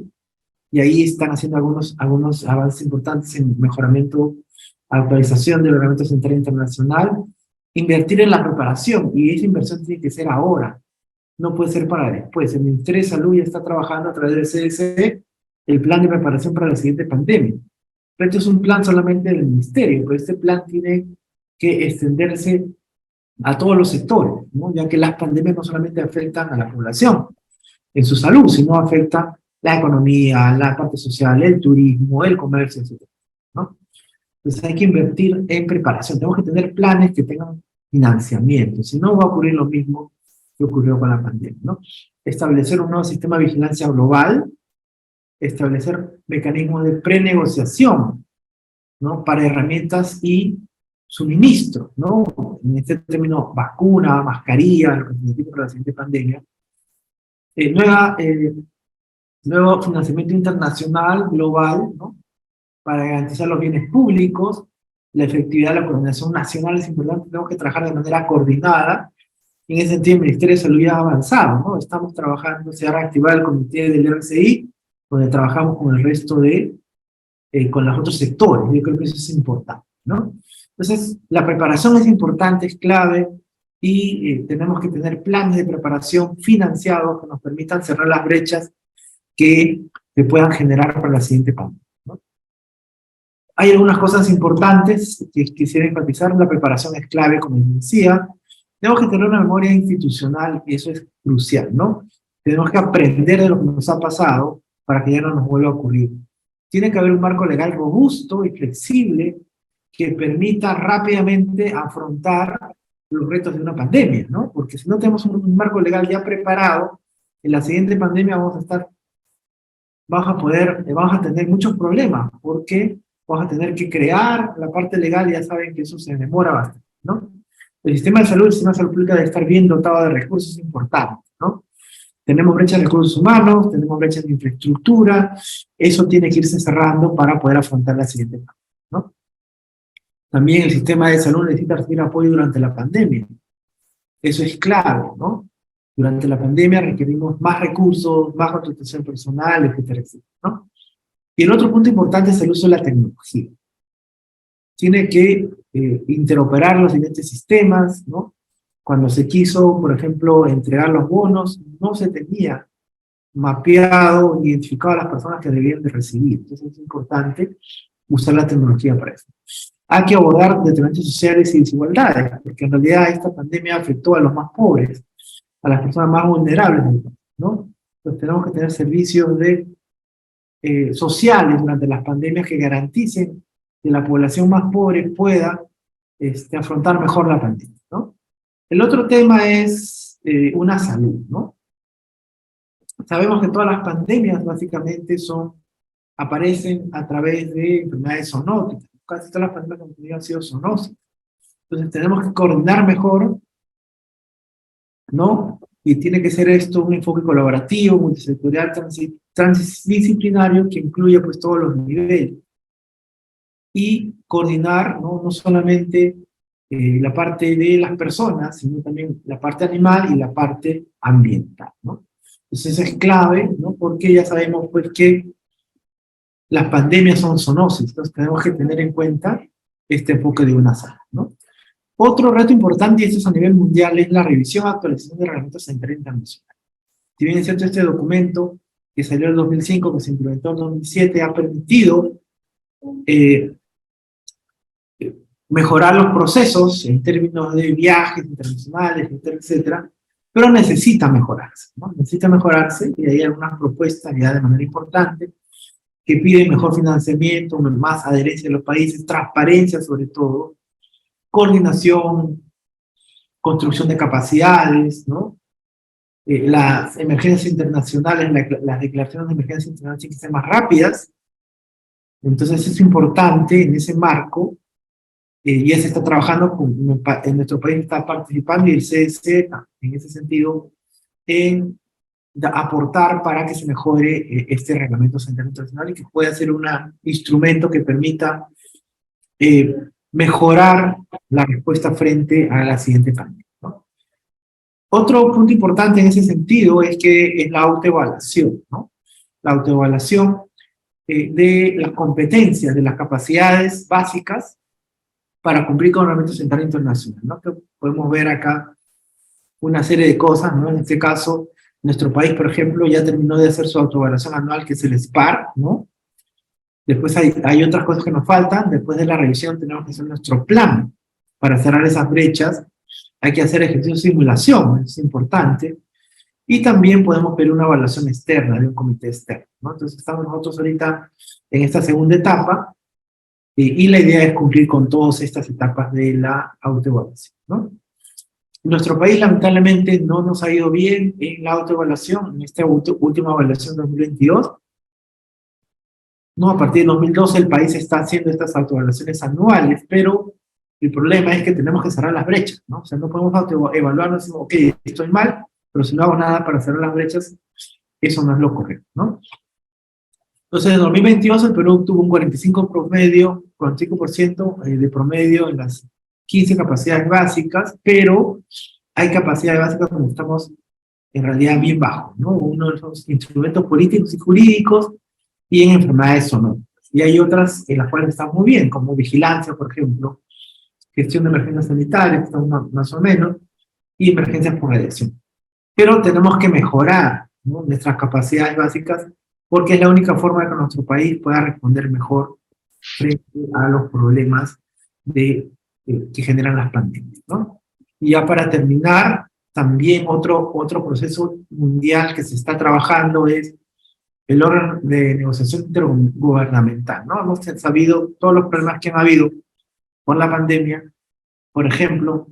Speaker 5: y ahí están haciendo algunos avances importantes en mejoramiento, actualización del Reglamento Sanitario Internacional, invertir en la preparación, y esa inversión tiene que ser ahora, no puede ser para después. El Ministerio de Salud ya está trabajando a través del CDC el plan de preparación para la siguiente pandemia. Pero esto es un plan solamente del Ministerio, pero este plan tiene que extenderse a todos los sectores, ¿no? Ya que las pandemias no solamente afectan a la población en su salud, sino afectan la economía, la parte social, el turismo, el comercio, etc., ¿no? Entonces hay que invertir en preparación, tenemos que tener planes que tengan financiamiento, si no va a ocurrir lo mismo que ocurrió con la pandemia, ¿no? Establecer un nuevo sistema de vigilancia global, establecer mecanismos de prenegociación, ¿no? Para herramientas y suministro, ¿no? En este término, vacuna, mascarilla, lo que significa para la siguiente pandemia. Nuevo financiamiento internacional, global, ¿no? Para garantizar los bienes públicos, la efectividad de la coordinación nacional es importante, tenemos que trabajar de manera coordinada. En ese sentido, el Ministerio de Salud ya ha avanzado, ¿no? Estamos trabajando, se ha reactivado el comité del RCI, donde trabajamos con el resto con los otros sectores. Yo creo que eso es importante, ¿no? Entonces, la preparación es importante, es clave, y tenemos que tener planes de preparación financiados que nos permitan cerrar las brechas que se puedan generar para la siguiente pandemia, ¿no? Hay algunas cosas importantes que quisiera enfatizar. La preparación es clave, como decía. Tenemos que tener una memoria institucional, y eso es crucial, ¿no? Tenemos que aprender de lo que nos ha pasado para que ya no nos vuelva a ocurrir. Tiene que haber un marco legal robusto y flexible que permita rápidamente afrontar los retos de una pandemia, ¿no? Porque si no tenemos un marco legal ya preparado, en la siguiente pandemia vamos a tener muchos problemas, porque vamos a tener que crear la parte legal, y ya saben que eso se demora bastante, ¿no? El sistema de salud pública debe estar bien dotado de recursos importantes, ¿no? Tenemos brechas de recursos humanos, tenemos brechas de infraestructura, eso tiene que irse cerrando para poder afrontar la siguiente pandemia, ¿no? También el sistema de salud necesita recibir apoyo durante la pandemia. Eso es clave, ¿no? Durante la pandemia requerimos más recursos, más contratación personal, etcétera, etcétera, ¿no? Y el otro punto importante es el uso de la tecnología. Tiene que interoperar los diferentes sistemas, ¿no? Cuando se quiso, por ejemplo, entregar los bonos, no se tenía mapeado, identificado a las personas que debían de recibir. Entonces es importante usar la tecnología para eso. Hay que abordar determinantes sociales y desigualdades, porque en realidad esta pandemia afectó a los más pobres, a las personas más vulnerables, ¿no? Entonces tenemos que tener servicios sociales durante las pandemias que garanticen que la población más pobre pueda afrontar mejor la pandemia, ¿no? El otro tema es una salud, ¿no? Sabemos que todas las pandemias básicamente aparecen a través de enfermedades zoonóticas. Casi todas las pandemias que hemos tenido han sido zoonóticas. Entonces tenemos que coordinar mejor, ¿no? Y tiene que ser esto un enfoque colaborativo, multisectorial, transdisciplinario, que incluya pues todos los niveles. Y coordinar, ¿no? No solamente la parte de las personas, sino también la parte animal y la parte ambiental, ¿no? Entonces eso es clave, ¿no? Porque ya sabemos pues que las pandemias son zoonosis, entonces tenemos que tener en cuenta este enfoque de una salud, ¿no? Otro reto importante, y esto es a nivel mundial, es la revisión y actualización del Reglamento Sanitario Internacional. Si bien es cierto, este documento que salió en 2005, que se implementó en 2007, ha permitido mejorar los procesos en términos de viajes internacionales, etcétera, pero necesita mejorarse, ¿no? Necesita mejorarse, y hay algunas propuestas ya de manera importante que piden mejor financiamiento, más adherencia de los países, transparencia sobre todo, coordinación, construcción de capacidades, ¿no? Las emergencias internacionales, las declaraciones de emergencia internacional tienen que ser más rápidas. Entonces es importante en ese marco, ya se está trabajando, en nuestro país está participando, y el CDC en ese sentido, en aportar para que se mejore este reglamento sanitario internacional y que pueda ser un instrumento que permita mejorar la respuesta frente a la siguiente pandemia, ¿no? Otro punto importante en ese sentido es la autoevaluación, ¿no? La autoevaluación de las competencias, de las capacidades básicas para cumplir con el reglamento sanitario internacional, ¿no? Que podemos ver acá una serie de cosas, ¿no? En este caso, nuestro país, por ejemplo, ya terminó de hacer su autoevaluación anual, que es el SPAR, ¿no? Después hay otras cosas que nos faltan. Después de la revisión tenemos que hacer nuestro plan para cerrar esas brechas. Hay que hacer ejercicios de simulación, es importante. Y también podemos pedir una evaluación externa de un comité externo, ¿no? Entonces estamos nosotros ahorita en esta segunda etapa, y la idea es cumplir con todas estas etapas de la autoevaluación, ¿no? Nuestro país lamentablemente no nos ha ido bien en la autoevaluación, en esta última evaluación 2022. No, a partir de 2012 el país está haciendo estas autoevaluaciones anuales, pero el problema es que tenemos que cerrar las brechas, ¿no? O sea, no podemos autoevaluarnos y decir, ok, estoy mal, pero si no hago nada para cerrar las brechas, eso no es lo correcto, ¿no? Entonces, en 2022 el Perú tuvo un 45% de promedio en las 15 capacidades básicas, pero hay capacidades básicas donde estamos en realidad bien bajos, ¿no? Uno de los instrumentos políticos y jurídicos, y en enfermedades sonoras. Y hay otras en las cuales estamos muy bien, como vigilancia, por ejemplo, gestión de emergencias sanitarias, estamos más o menos, y emergencias por radiación. Pero tenemos que mejorar, ¿no?, nuestras capacidades básicas, porque es la única forma de que nuestro país pueda responder mejor frente a los problemas que generan las pandemias, ¿no? Y ya para terminar, también otro proceso mundial que se está trabajando es el órgano de negociación intergubernamental, ¿no? Hemos sabido todos los problemas que han habido con la pandemia. Por ejemplo,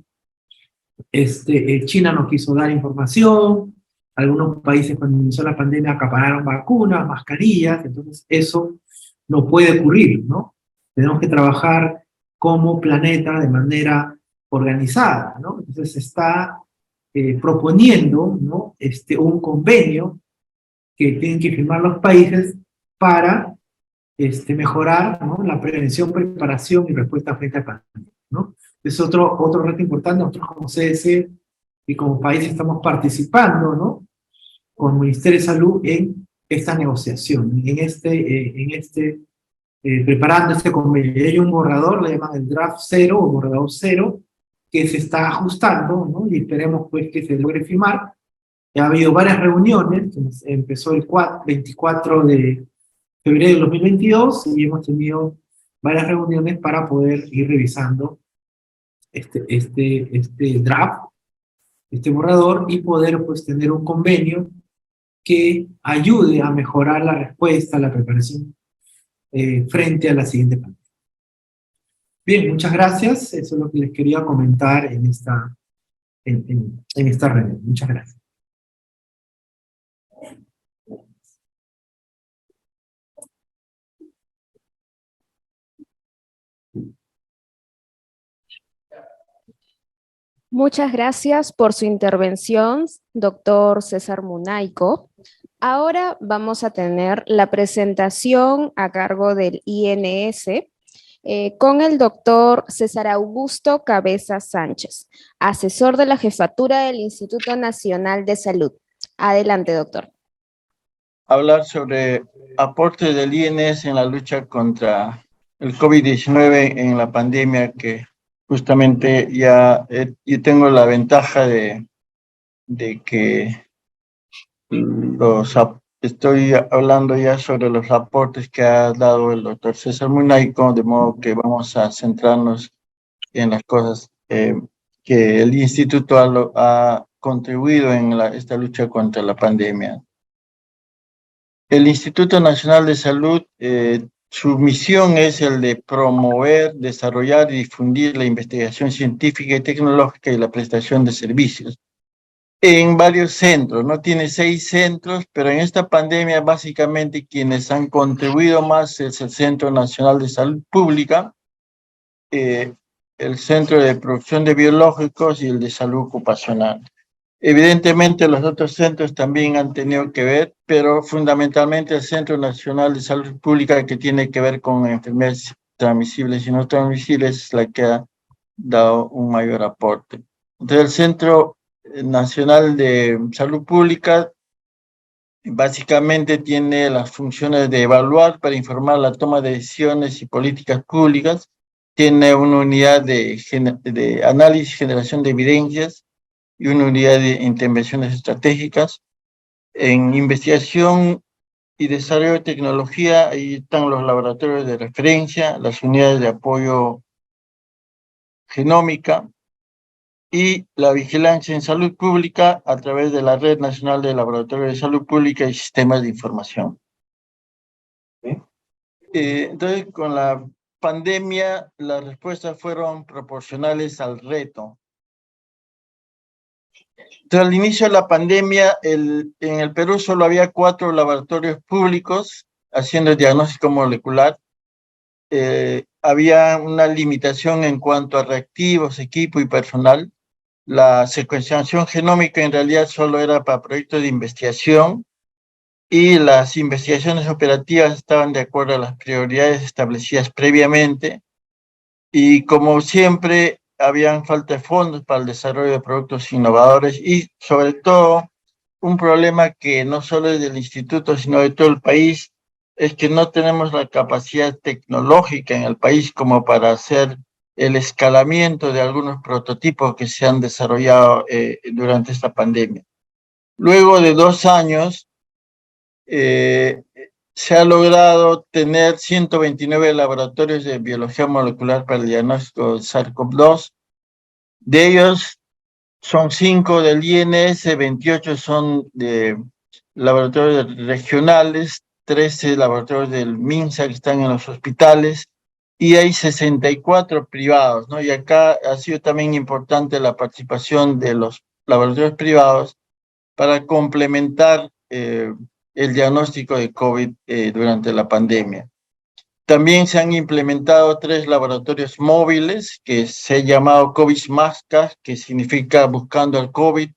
Speaker 5: China no quiso dar información, algunos países cuando inició la pandemia acapararon vacunas, mascarillas, entonces eso no puede ocurrir, ¿no? Tenemos que trabajar como planeta de manera organizada, ¿no? Entonces se está proponiendo, ¿no?, un convenio que tienen que firmar los países para mejorar, ¿no?, la prevención, preparación y respuesta frente a pandemia, ¿no? Es otro reto importante. Nosotros como CDC y como país estamos participando, ¿no?, con el Ministerio de Salud en esta negociación, preparando este convenio. Hay un borrador, le llaman el draft 0 o borrador 0, que se está ajustando, ¿no?, y esperemos pues que se logre firmar. Ha habido varias reuniones, empezó el 24 de febrero de 2022, y hemos tenido varias reuniones para poder ir revisando este draft, este borrador, y poder pues tener un convenio que ayude a mejorar la respuesta, la preparación frente a la siguiente pandemia. Bien, muchas gracias. Eso es lo que les quería comentar en esta reunión. Muchas gracias.
Speaker 1: Muchas gracias por su intervención, doctor César Munaico. Ahora vamos a tener la presentación a cargo del INS con el doctor César Augusto Cabeza Sánchez, asesor de la jefatura del Instituto Nacional de Salud. Adelante, doctor.
Speaker 3: Hablar sobre aporte del INS en la lucha contra el COVID-19 en la pandemia, que justamente yo tengo la ventaja de que estoy hablando ya sobre los aportes que ha dado el doctor César Munaico, de modo que vamos a centrarnos en las cosas que el instituto ha contribuido en esta lucha contra la pandemia. El Instituto Nacional de Salud, su misión es el de promover, desarrollar y difundir la investigación científica y tecnológica y la prestación de servicios en varios centros, ¿no? Tiene 6 centros, pero en esta pandemia básicamente quienes han contribuido más es el Centro Nacional de Salud Pública, el Centro de Producción de Biológicos y el de Salud Ocupacional. Evidentemente los otros centros también han tenido que ver, pero fundamentalmente el Centro Nacional de Salud Pública, que tiene que ver con enfermedades transmisibles y no transmisibles, es la que ha dado un mayor aporte. Entonces el Centro Nacional de Salud Pública básicamente tiene las funciones de evaluar para informar la toma de decisiones y políticas públicas, tiene una unidad de análisis y generación de evidencias y una unidad de intervenciones estratégicas. En investigación y desarrollo de tecnología, ahí están los laboratorios de referencia, las unidades de apoyo genómica, y la vigilancia en salud pública a través de la Red Nacional de Laboratorios de Salud Pública y Sistemas de Información. Entonces, con la pandemia, las respuestas fueron proporcionales al reto. Tras el inicio de la pandemia, en el Perú solo había 4 laboratorios públicos haciendo el diagnóstico molecular. Había una limitación en cuanto a reactivos, equipo y personal. La secuenciación genómica en realidad solo era para proyectos de investigación y las investigaciones operativas estaban de acuerdo a las prioridades establecidas previamente, y como siempre habían falta de fondos para el desarrollo de productos innovadores y sobre todo un problema que no solo es del instituto sino de todo el país, es que no tenemos la capacidad tecnológica en el país como para hacer el escalamiento de algunos prototipos que se han desarrollado durante esta pandemia. Luego de 2 años, se ha logrado tener 129 laboratorios de biología molecular para el diagnóstico de SARS-CoV-2. De ellos, son 5 del INS, 28 son de laboratorios regionales, 13 laboratorios del MINSA que están en los hospitales, y hay 64 privados, ¿no? Y acá ha sido también importante la participación de los laboratorios privados para complementar el diagnóstico de COVID durante la pandemia. También se han implementado 3 laboratorios móviles que se ha llamado COVID-MASCA, que significa buscando al COVID,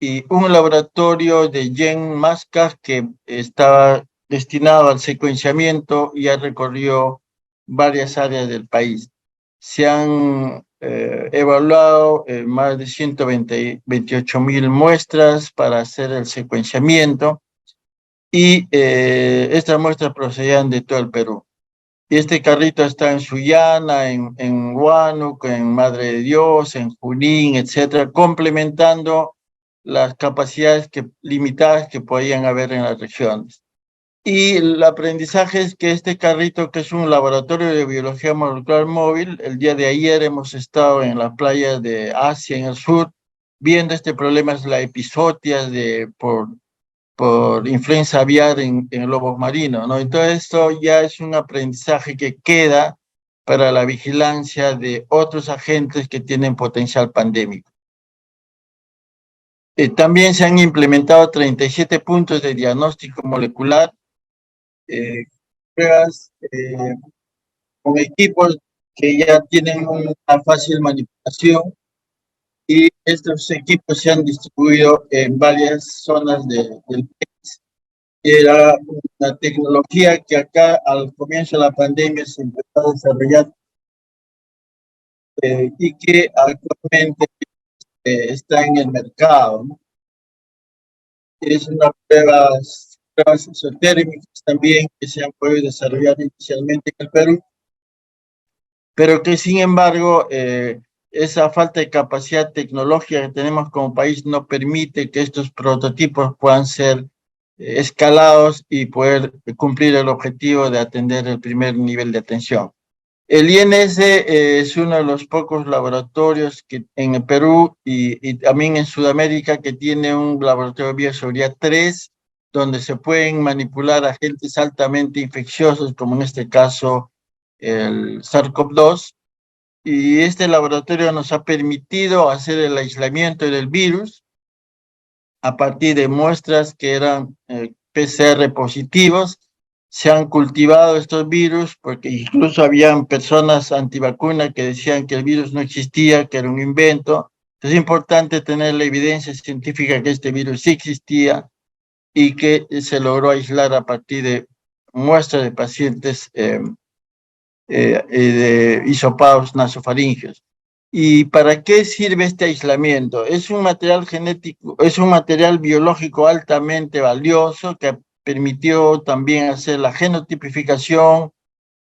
Speaker 3: y un laboratorio de GenMASCA que estaba destinado al secuenciamiento y ha recorrido varias áreas del país. Se han evaluado más de 128,000 muestras para hacer el secuenciamiento, y estas muestras procedían de todo el Perú. Y este carrito está en Sullana, en Huánuco, en Madre de Dios, en Junín, etcétera, complementando las capacidades limitadas que podían haber en las regiones. Y el aprendizaje es que este carrito, que es un laboratorio de biología molecular móvil, el día de ayer hemos estado en las playas de Asia, en el sur, viendo este problema de la epizotia por influenza aviar en lobos marinos, ¿no? Entonces esto ya es un aprendizaje que queda para la vigilancia de otros agentes que tienen potencial pandémico. También se han implementado 37 puntos de diagnóstico molecular, pruebas con equipos que ya tienen una fácil manipulación, y estos equipos se han distribuido en varias zonas del país. Era una tecnología que acá al comienzo de la pandemia se empezó a desarrollar y que actualmente está en el mercado, ¿no? Es una pruebas isotérmicas también que se han podido desarrollar inicialmente en el Perú, pero que sin embargo esa falta de capacidad tecnológica que tenemos como país no permite que estos prototipos puedan ser escalados y poder cumplir el objetivo de atender el primer nivel de atención. El INS es uno de los pocos laboratorios que en el Perú y también en Sudamérica que tiene un laboratorio de bioseguridad 3, donde se pueden manipular agentes altamente infecciosos, como en este caso el SARS-CoV-2, y este laboratorio nos ha permitido hacer el aislamiento del virus a partir de muestras que eran PCR positivos. Se han cultivado estos virus porque incluso habían personas antivacunas que decían que el virus no existía, que era un invento. Es importante tener la evidencia científica que este virus sí existía y que se logró aislar a partir de muestras de pacientes de hisopados nasofaringeos. ¿Y para qué sirve este aislamiento? Es un material genético, es un material biológico altamente valioso que permitió también hacer la genotipificación,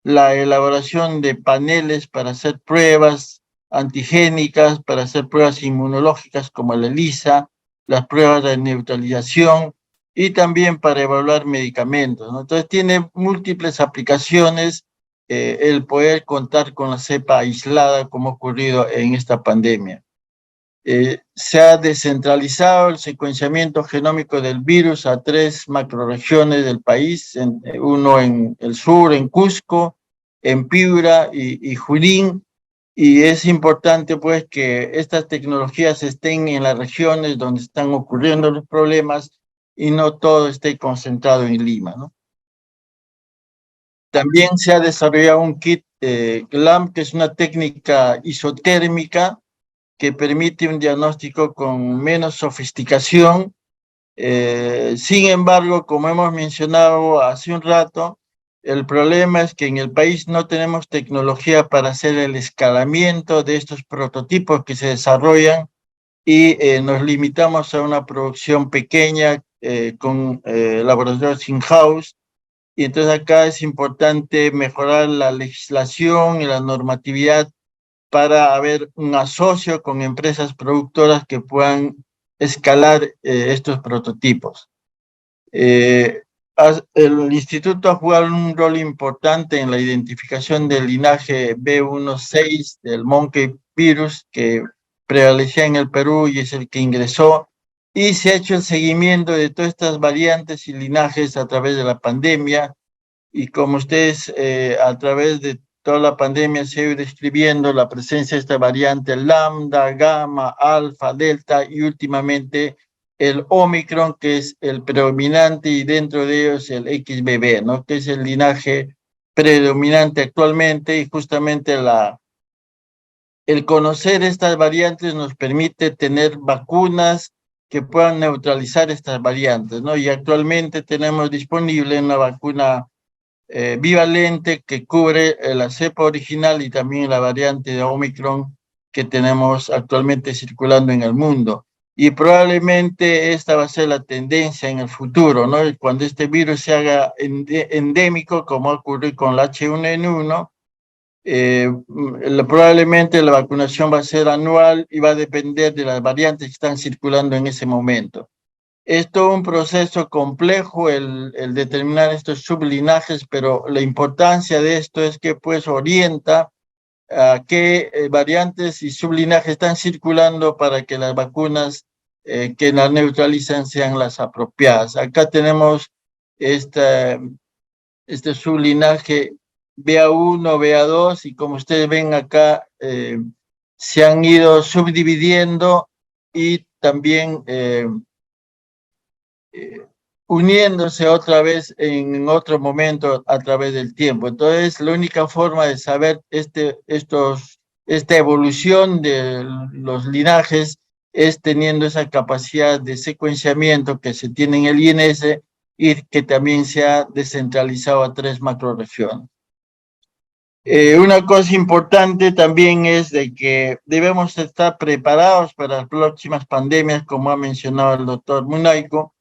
Speaker 3: la elaboración de paneles para hacer pruebas antigénicas, para hacer pruebas inmunológicas como la ELISA, las pruebas de neutralización y también para evaluar medicamentos, ¿no? Entonces tiene múltiples aplicaciones el poder contar con la cepa aislada como ha ocurrido en esta pandemia. Se ha descentralizado el secuenciamiento genómico del virus a 3 macroregiones del país, uno en el sur, en Cusco, en Piura y Junín, y es importante pues que estas tecnologías estén en las regiones donde están ocurriendo los problemas y no todo esté concentrado en Lima, ¿no? También se ha desarrollado un kit GLAM, que es una técnica isotérmica que permite un diagnóstico con menos sofisticación. Sin embargo, como hemos mencionado hace un rato, el problema es que en el país no tenemos tecnología para hacer el escalamiento de estos prototipos que se desarrollan y nos limitamos a una producción pequeña con laboratorios in-house. Y entonces acá es importante mejorar la legislación y la normatividad para haber un asocio con empresas productoras que puedan escalar estos prototipos. El instituto ha jugado un rol importante en la identificación del linaje B16 del monkey virus que prevalecía en el Perú y es el que ingresó, y se ha hecho el seguimiento de todas estas variantes y linajes a través de la pandemia, y como ustedes a través de toda la pandemia se ha ido describiendo la presencia de esta variante lambda, gamma, alfa, delta y últimamente el Omicron, que es el predominante, y dentro de ellos el XBB, ¿no? Que es el linaje predominante actualmente, y justamente el conocer estas variantes nos permite tener vacunas que puedan neutralizar estas variantes, ¿no? Y actualmente tenemos disponible una vacuna bivalente que cubre la cepa original y también la variante de Omicron que tenemos actualmente circulando en el mundo. Y probablemente esta va a ser la tendencia en el futuro, ¿no? Cuando este virus se haga endémico, como ocurrió con el H1N1, probablemente la vacunación va a ser anual y va a depender de las variantes que están circulando en ese momento. Es todo un proceso complejo el determinar estos sublinajes, pero la importancia de esto es que pues orienta a qué variantes y sublinajes están circulando para que las vacunas que las neutralizan sean las apropiadas. Acá tenemos este sublinaje BA1, BA2, y como ustedes ven acá, se han ido subdividiendo y también uniéndose otra vez en otro momento a través del tiempo. Entonces, la única forma de saber esta evolución de los linajes es teniendo esa capacidad de secuenciamiento que se tiene en el INS y que también se ha descentralizado a 3 macroregiones. Una cosa importante también es de que debemos estar preparados para las próximas pandemias, como ha mencionado el doctor Munaico.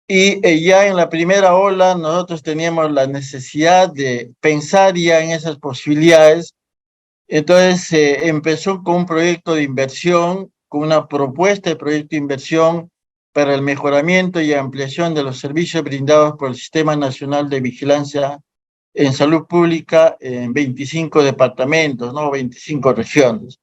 Speaker 3: Y ya en la primera ola nosotros teníamos la necesidad de pensar ya en esas posibilidades. Entonces empezó con un proyecto de inversión, con una propuesta de proyecto de inversión para el mejoramiento y ampliación de los servicios brindados por el Sistema Nacional de Vigilancia en Salud Pública en 25 departamentos, ¿no? 25 regiones.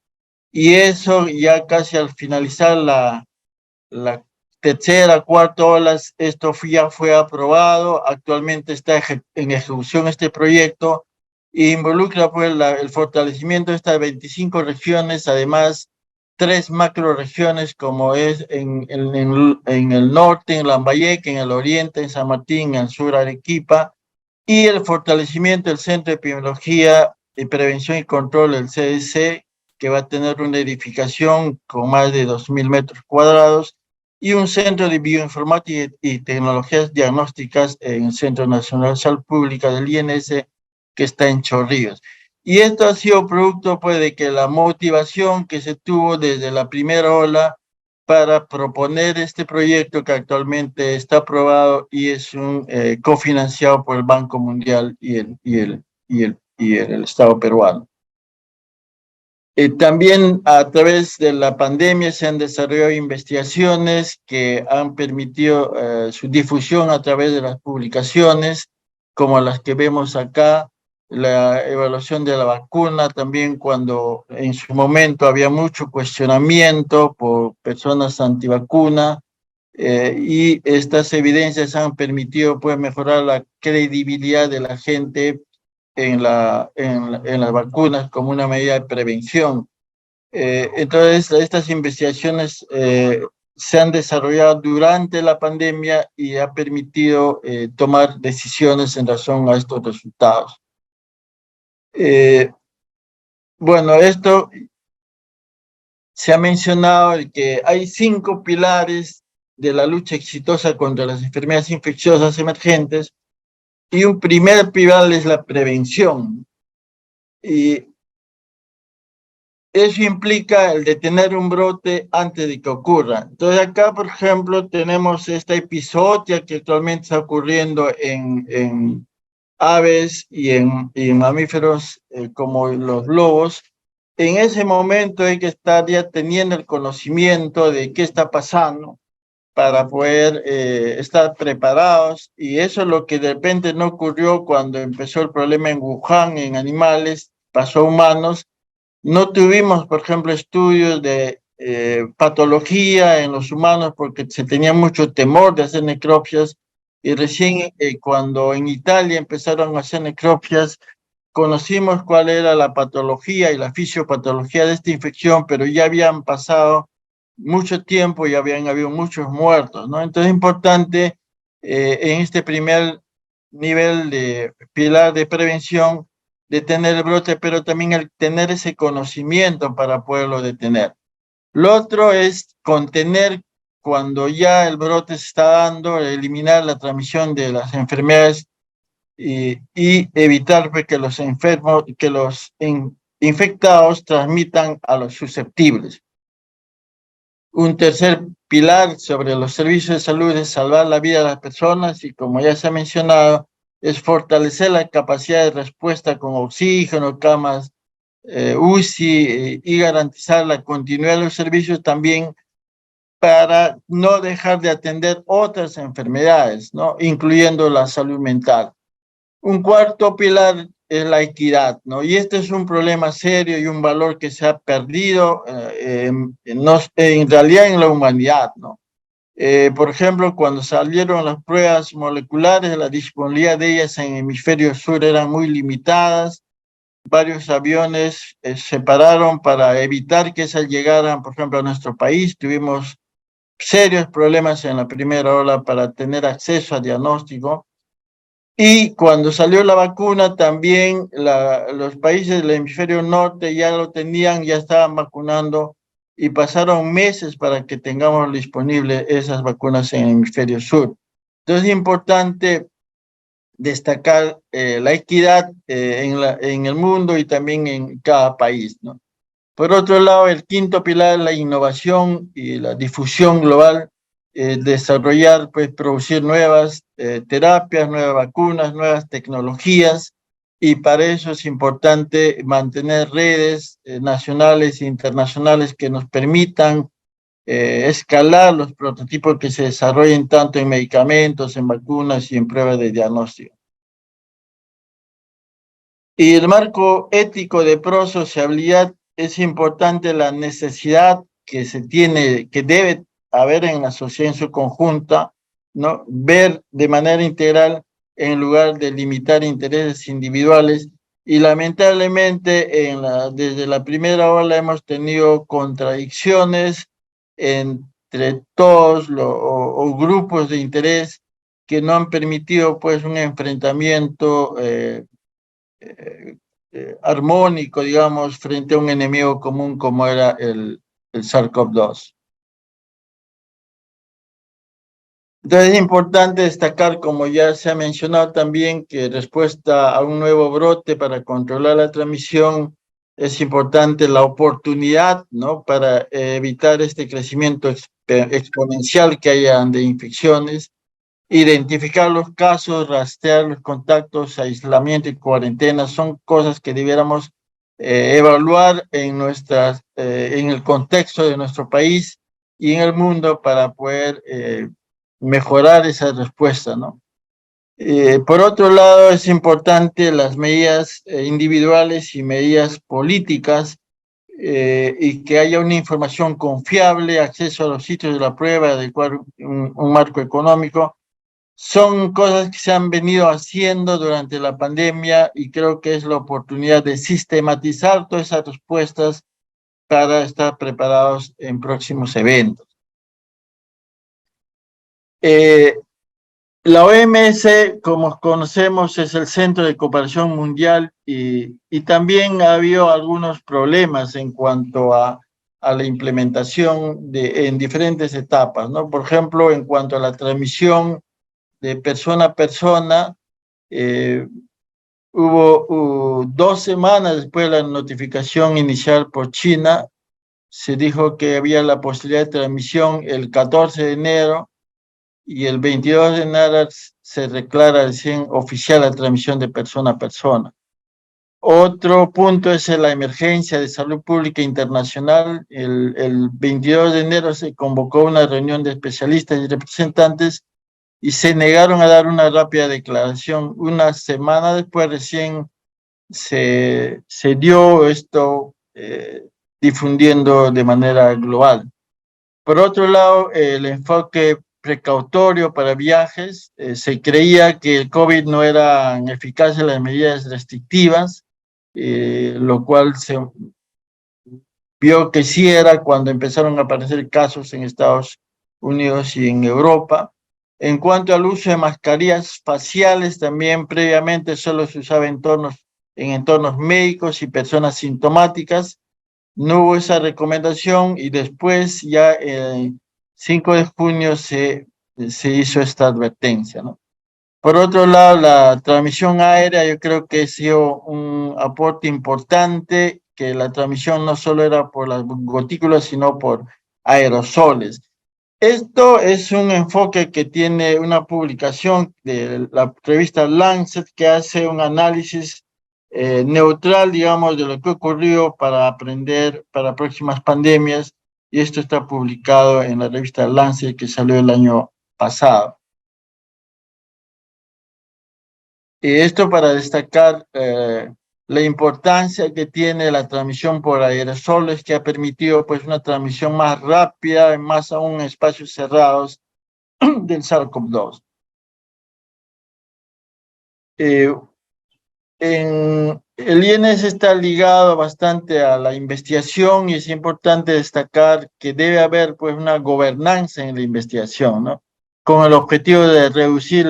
Speaker 3: Y eso ya casi al finalizar la tercera, cuarta ola, esto ya fue aprobado, actualmente está en ejecución este proyecto, e involucra pues el fortalecimiento de estas 25 regiones, además 3 macroregiones como es en el norte, en Lambayeque, en el oriente, en San Martín, en el sur, Arequipa, y el fortalecimiento del Centro de Epidemiología y Prevención y Control, el CDC, que va a tener una edificación con más de 2.000 metros cuadrados, y un centro de bioinformática y tecnologías diagnósticas en el Centro Nacional de Salud Pública del INS, que está en Chorrillos. Y esto ha sido producto pues, de que la motivación que se tuvo desde la primera ola para proponer este proyecto que actualmente está aprobado y es un cofinanciado por el Banco Mundial y el Estado peruano. También a través de la pandemia se han desarrollado investigaciones que han permitido su difusión a través de las publicaciones, como las que vemos acá, la evaluación de la vacuna, también cuando en su momento había mucho cuestionamiento por personas antivacuna, y estas evidencias han permitido pues, mejorar la credibilidad de la gente en las vacunas como una medida de prevención. Entonces, estas investigaciones se han desarrollado durante la pandemia y ha permitido tomar decisiones en razón a estos resultados. Bueno, esto se ha mencionado que hay 5 pilares de la lucha exitosa contra las enfermedades infecciosas emergentes, y un primer pilar es la prevención. Y eso implica el detener un brote antes de que ocurra. Entonces acá, por ejemplo, tenemos esta epizodia que actualmente está ocurriendo en aves y en mamíferos como los lobos. En ese momento hay que estar ya teniendo el conocimiento de qué está pasando para poder estar preparados, y eso es lo que de repente no ocurrió cuando empezó el problema en Wuhan, en animales, pasó a humanos. No tuvimos, por ejemplo, estudios de patología en los humanos porque se tenía mucho temor de hacer necropsias, y recién cuando en Italia empezaron a hacer necropsias, conocimos cuál era la patología y la fisiopatología de esta infección, pero ya habían pasado mucho tiempo y habían habido muchos muertos, ¿no? Entonces es importante en este primer nivel de pilar de prevención detener el brote, pero también el tener ese conocimiento para poderlo detener. Lo otro es contener cuando ya el brote se está dando, eliminar la transmisión de las enfermedades y evitar que los enfermos, que los infectados transmitan a los susceptibles. Un tercer pilar sobre los servicios de salud es salvar la vida de las personas, y como ya se ha mencionado, es fortalecer la capacidad de respuesta con oxígeno, camas UCI, y garantizar la continuidad de los servicios también para no dejar de atender otras enfermedades, ¿no? Incluyendo la salud mental. Un cuarto pilar es la equidad, ¿no? Y este es un problema serio y un valor que se ha perdido en realidad en la humanidad, ¿no? Por ejemplo, cuando salieron las pruebas moleculares, la disponibilidad de ellas en el hemisferio sur eran muy limitadas. Varios aviones se pararon para evitar que esas llegaran, por ejemplo, a nuestro país. Tuvimos serios problemas en la primera ola para tener acceso a diagnóstico. Y cuando salió la vacuna, también los países del hemisferio norte ya lo tenían, ya estaban vacunando, y pasaron meses para que tengamos disponibles esas vacunas en el hemisferio sur. Entonces es importante destacar la equidad en el mundo y también en cada país, ¿no? Por otro lado, el quinto pilar es la innovación y la difusión global, desarrollar, pues producir nuevas terapias, nuevas vacunas, nuevas tecnologías, y para eso es importante mantener redes nacionales e internacionales que nos permitan escalar los prototipos que se desarrollen tanto en medicamentos, en vacunas y en pruebas de diagnóstico. Y el marco ético de prosociabilidad es importante la necesidad que se tiene, que debe haber en la sociedad en su conjunta, ¿no? Ver de manera integral en lugar de limitar intereses individuales. Y lamentablemente desde la primera ola hemos tenido contradicciones entre todos o grupos de interés que no han permitido pues un enfrentamiento armónico, digamos, frente a un enemigo común como era el SARS-CoV-2. Entonces es importante destacar, como ya se ha mencionado también, que respuesta a un nuevo brote para controlar la transmisión es importante la oportunidad, ¿no? Para evitar este crecimiento exponencial que haya de infecciones, identificar los casos, rastrear los contactos, aislamiento y cuarentena, son cosas que debiéramos evaluar en el contexto de nuestro país y en el mundo para poder mejorar esa respuesta, ¿no? Por otro lado, es importante las medidas individuales y medidas políticas y que haya una información confiable, acceso a los sitios de la prueba, adecuar un marco económico. Son cosas que se han venido haciendo durante la pandemia y creo que es la oportunidad de sistematizar todas esas respuestas para estar preparados en próximos eventos. La OMS, como conocemos, es el Centro de Cooperación Mundial y también ha habido algunos problemas en cuanto a la implementación en diferentes etapas, ¿no? Por ejemplo, en cuanto a la transmisión de persona a persona, hubo 2 semanas después de la notificación inicial por China, se dijo que había la posibilidad de transmisión el 14 de enero y el 22 de enero se declara recién oficial la transmisión de persona a persona. Otro punto es la emergencia de salud pública internacional. El 22 de enero se convocó una reunión de especialistas y representantes y se negaron a dar una rápida declaración. Una semana después recién se dio esto difundiendo de manera global. Por otro lado, el enfoque precautorio para viajes, se creía que el COVID no eran eficaces las medidas restrictivas, lo cual se vio que sí era cuando empezaron a aparecer casos en Estados Unidos y en Europa. En cuanto al uso de mascarillas faciales, también previamente solo se usaba en entornos médicos y personas sintomáticas. No hubo esa recomendación y después ya el 5 de junio se hizo esta advertencia, ¿no? Por otro lado, la transmisión aérea yo creo que ha sido un aporte importante, que la transmisión no solo era por las gotículas, sino por aerosoles. Esto es un enfoque que tiene una publicación de la revista Lancet que hace un análisis neutral, digamos, de lo que ocurrió para aprender para próximas pandemias, y esto está publicado en la revista Lancet que salió el año pasado. Y esto para destacar la importancia que tiene la transmisión por aerosoles, que ha permitido pues una transmisión más rápida, más aún en espacios cerrados del SARS-CoV-2. El INS está ligado bastante a la investigación y es importante destacar que debe haber pues una gobernanza en la investigación, ¿no? Con el objetivo de reducir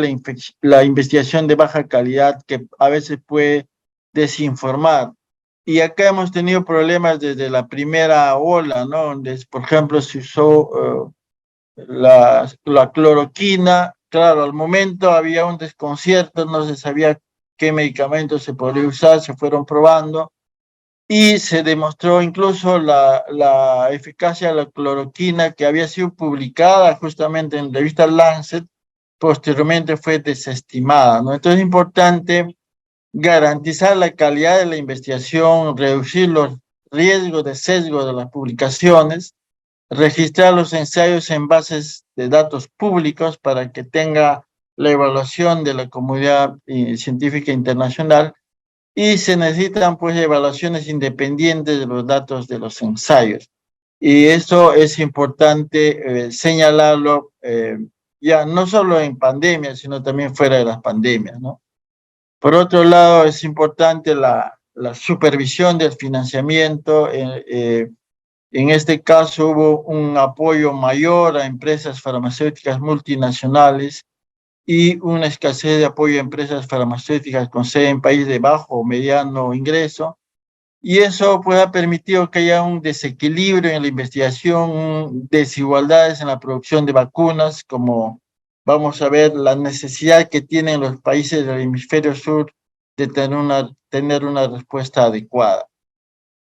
Speaker 3: la investigación de baja calidad que a veces puede desinformar. Y acá hemos tenido problemas desde la primera ola, ¿no? Donde, por ejemplo, se usó la cloroquina. Claro, al momento había un desconcierto, no se sabía qué medicamentos se podría usar, se fueron probando y se demostró incluso la eficacia de la cloroquina que había sido publicada justamente en la revista Lancet, posteriormente fue desestimada, ¿no? Entonces es importante garantizar la calidad de la investigación, reducir los riesgos de sesgo de las publicaciones registrar los ensayos en bases de datos públicos para que tenga la evaluación de la comunidad científica internacional, y se necesitan pues evaluaciones independientes de los datos de los ensayos. Y eso es importante señalarlo ya no solo en pandemia, sino también fuera de las pandemias, ¿no? Por otro lado, es importante la supervisión del financiamiento. En este caso hubo un apoyo mayor a empresas farmacéuticas multinacionales y una escasez de apoyo a empresas farmacéuticas con sede en países de bajo o mediano ingreso. Y eso pues ha permitido que haya un desequilibrio en la investigación, desigualdades en la producción de vacunas, como vamos a ver la necesidad que tienen los países del hemisferio sur de tener una respuesta adecuada.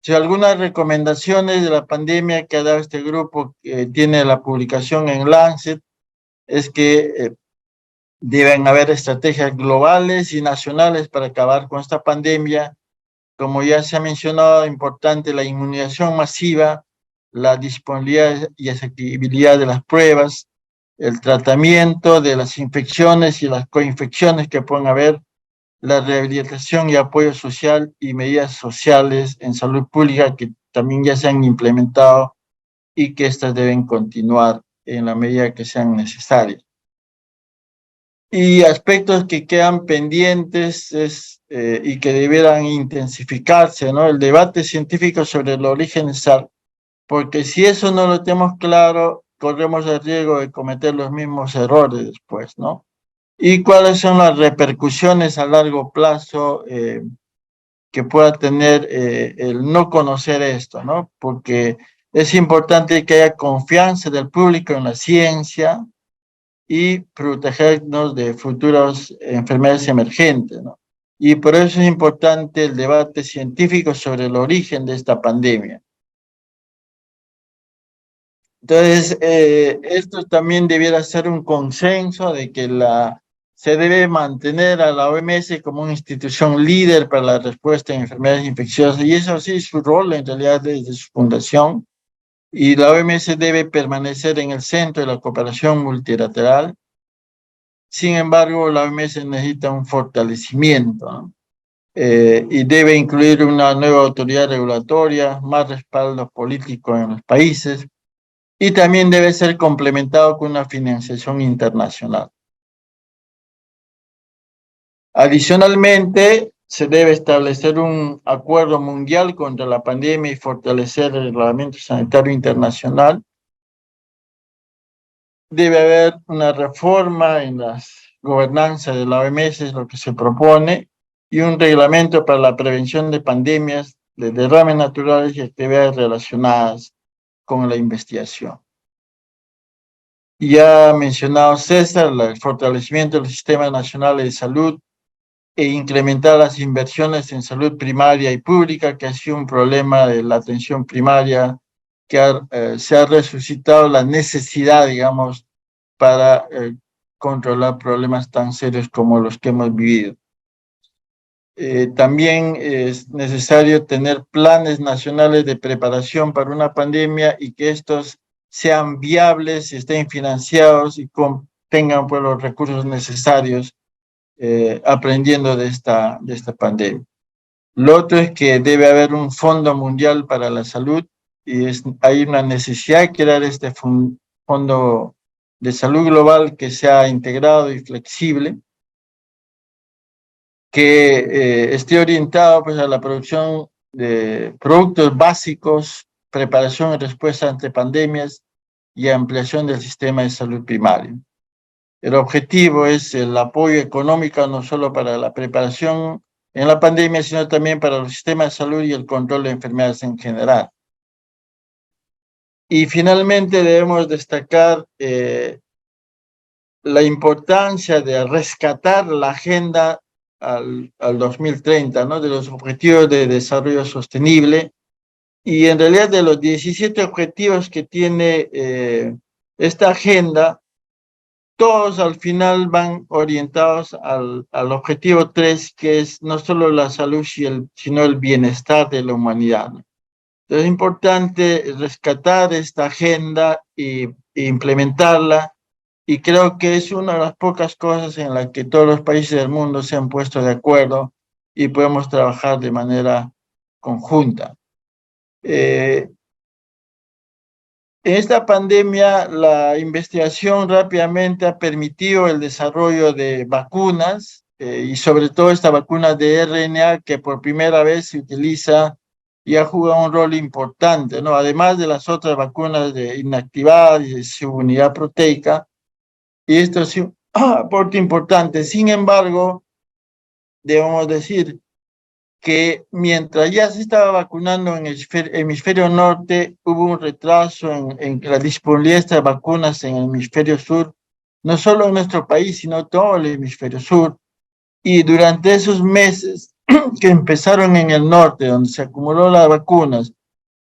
Speaker 3: Si algunas recomendaciones de la pandemia que ha dado este grupo, tiene la publicación en Lancet, es que deben haber estrategias globales y nacionales para acabar con esta pandemia. Como ya se ha mencionado, importante la inmunización masiva, la disponibilidad y asequibilidad de las pruebas, el tratamiento de las infecciones y las coinfecciones que pueden haber, la rehabilitación y apoyo social y medidas sociales en salud pública que también ya se han implementado y que estas deben continuar en la medida que sean necesarias. Y aspectos que quedan pendientes y que debieran intensificarse, ¿no? El debate científico sobre el origen del SARS, porque si eso no lo tenemos claro, corremos el riesgo de cometer los mismos errores después, ¿no? Y cuáles son las repercusiones a largo plazo que pueda tener el no conocer esto, ¿no? Porque es importante que haya confianza del público en la ciencia y protegernos de futuras enfermedades emergentes, ¿no? Y por eso es importante el debate científico sobre el origen de esta pandemia. Entonces, esto también debiera ser un consenso de que se debe mantener a la OMS como una institución líder para la respuesta a enfermedades infecciosas, y eso sí es su rol en realidad desde su fundación, y la OMS debe permanecer en el centro de la cooperación multilateral. Sin embargo, la OMS necesita un fortalecimiento, ¿no? Y debe incluir una nueva autoridad regulatoria, más respaldo político en los países, y también debe ser complementado con una financiación internacional. Adicionalmente, se debe establecer un acuerdo mundial contra la pandemia y fortalecer el reglamento sanitario internacional. Debe haber una reforma en las gobernanzas de la OMS, es lo que se propone, y un reglamento para la prevención de pandemias, de derrames naturales y actividades relacionadas con la investigación. Ya ha mencionado César, el fortalecimiento de los sistemas nacionales de salud e incrementar las inversiones en salud primaria y pública, que ha sido un problema de la atención primaria, que se ha resucitado la necesidad, digamos, para controlar problemas tan serios como los que hemos vivido. También es necesario tener planes nacionales de preparación para una pandemia y que estos sean viables, estén financiados y tengan pues, los recursos necesarios aprendiendo de esta pandemia. Lo otro es que debe haber un fondo mundial para la salud y hay una necesidad de crear este fondo de salud global que sea integrado y flexible, que esté orientado pues, a la producción de productos básicos, preparación y respuesta ante pandemias y ampliación del sistema de salud primario. El objetivo es el apoyo económico no solo para la preparación en la pandemia, sino también para los sistemas de salud y el control de enfermedades en general. Y finalmente debemos destacar la importancia de rescatar la agenda al 2030, ¿no? De los objetivos de desarrollo sostenible, y en realidad de los 17 objetivos que tiene esta agenda, todos al final van orientados al objetivo 3, que es no solo la salud, sino el bienestar de la humanidad, ¿no? Entonces es importante rescatar esta agenda e implementarla, y creo que es una de las pocas cosas en las que todos los países del mundo se han puesto de acuerdo y podemos trabajar de manera conjunta. En esta pandemia, la investigación rápidamente ha permitido el desarrollo de vacunas, y sobre todo esta vacuna de RNA que por primera vez se utiliza y ha jugado un rol importante, ¿no? Además de las otras vacunas de inactivadas y de su unidad proteica, y esto es un aporte importante. Sin embargo, debemos decir que mientras ya se estaba vacunando en el hemisferio norte, hubo un retraso en la disponibilidad de estas vacunas en el hemisferio sur, no solo en nuestro país, sino todo el hemisferio sur. Y durante esos meses que empezaron en el norte, donde se acumuló las vacunas,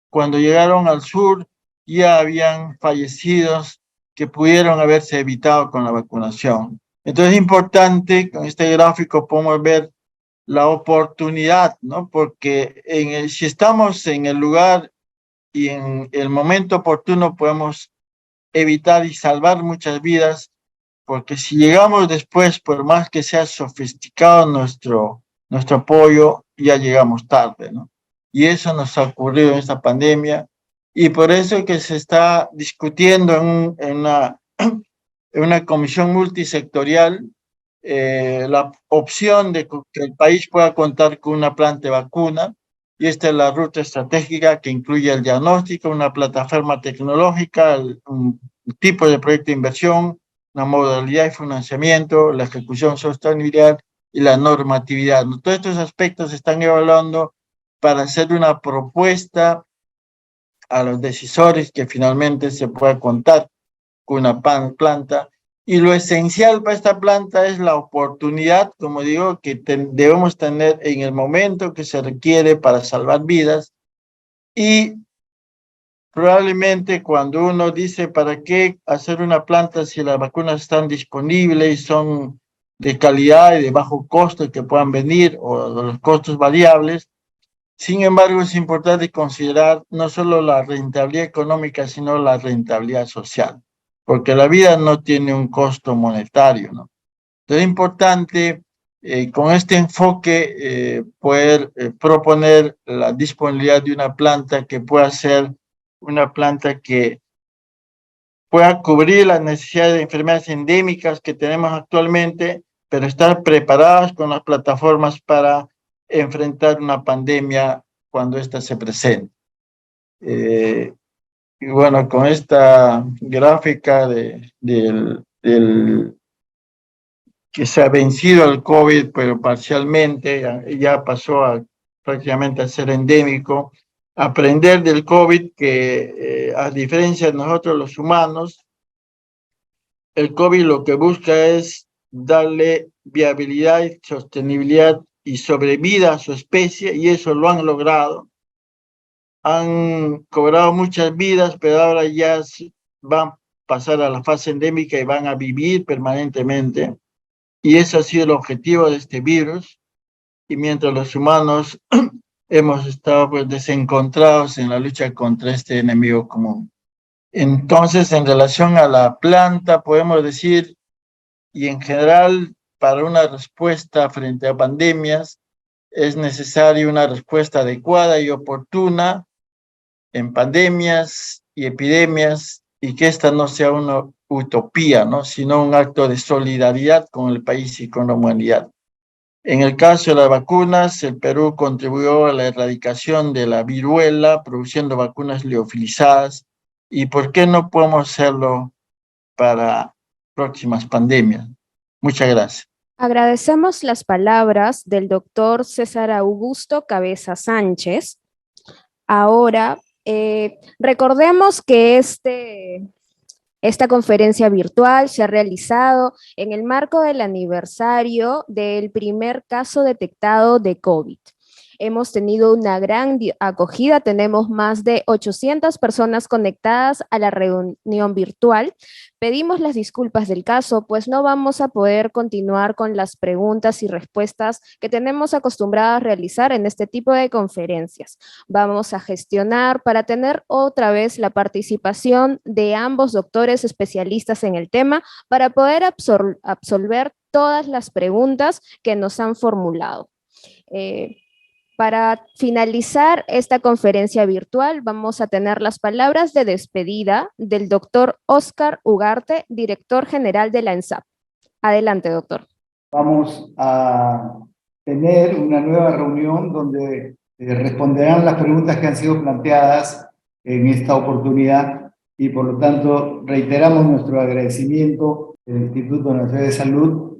Speaker 3: cuando llegaron al sur, ya habían fallecidos que pudieron haberse evitado con la vacunación. Entonces es importante, con este gráfico podemos ver la oportunidad, ¿no? Porque si estamos en el lugar y en el momento oportuno podemos evitar y salvar muchas vidas, porque si llegamos después, por más que sea sofisticado nuestro apoyo, ya llegamos tarde, ¿no? Y eso nos ha ocurrido en esta pandemia, y por eso que se está discutiendo en una comisión multisectorial la opción de que el país pueda contar con una planta de vacuna, y esta es la ruta estratégica que incluye el diagnóstico, una plataforma tecnológica, un tipo de proyecto de inversión, la modalidad de financiamiento, la ejecución, sostenibilidad y la normatividad. Todos estos aspectos se están evaluando para hacer una propuesta a los decisores que finalmente se pueda contar con una planta. Y lo esencial para esta planta es la oportunidad, como digo, que debemos tener en el momento que se requiere para salvar vidas. Y probablemente cuando uno dice, ¿para qué hacer una planta si las vacunas están disponibles y son de calidad y de bajo costo que puedan venir, o los costos variables? Sin embargo, es importante considerar no solo la rentabilidad económica, sino la rentabilidad social, porque la vida no tiene un costo monetario, ¿no? Entonces es importante con este enfoque poder proponer la disponibilidad de una planta que pueda ser una planta que pueda cubrir las necesidades de enfermedades endémicas que tenemos actualmente, pero estar preparadas con las plataformas para enfrentar una pandemia cuando ésta se presente. Y bueno, con esta gráfica del que se ha vencido el COVID, pero parcialmente, ya pasó prácticamente a ser endémico, aprender del COVID que a diferencia de nosotros los humanos, el COVID lo que busca es darle viabilidad y sostenibilidad y sobrevida a su especie, y eso lo han logrado. Han cobrado muchas vidas, pero ahora ya van a pasar a la fase endémica y van a vivir permanentemente. Y ese ha sido el objetivo de este virus. Y mientras los humanos hemos estado pues desencontrados en la lucha contra este enemigo común. Entonces, en relación a la planta, podemos decir, y en general, para una respuesta frente a pandemias, es necesaria una respuesta adecuada y oportuna en pandemias y epidemias, y que esta no sea una utopía, ¿no? Sino un acto de solidaridad con el país y con la humanidad. En el caso de las vacunas, el Perú contribuyó a la erradicación de la viruela, produciendo vacunas liofilizadas. ¿Y por qué no podemos hacerlo para próximas pandemias? Muchas gracias.
Speaker 1: Agradecemos las palabras del doctor César Augusto Cabeza Sánchez. Ahora, recordemos que esta conferencia virtual se ha realizado en el marco del aniversario del primer caso detectado de COVID. Hemos tenido una gran acogida, tenemos más de 800 personas conectadas a la reunión virtual. Pedimos las disculpas del caso, pues no vamos a poder continuar con las preguntas y respuestas que tenemos acostumbrados a realizar en este tipo de conferencias. Vamos a gestionar para tener otra vez la participación de ambos doctores especialistas en el tema para poder absolver todas las preguntas que nos han formulado. Para finalizar esta conferencia virtual, vamos a tener las palabras de despedida del doctor Óscar Ugarte, director general de la ENSAP. Adelante, doctor.
Speaker 2: Vamos a tener una nueva reunión donde responderán las preguntas que han sido planteadas en esta oportunidad y por lo tanto reiteramos nuestro agradecimiento del Instituto Nacional de Salud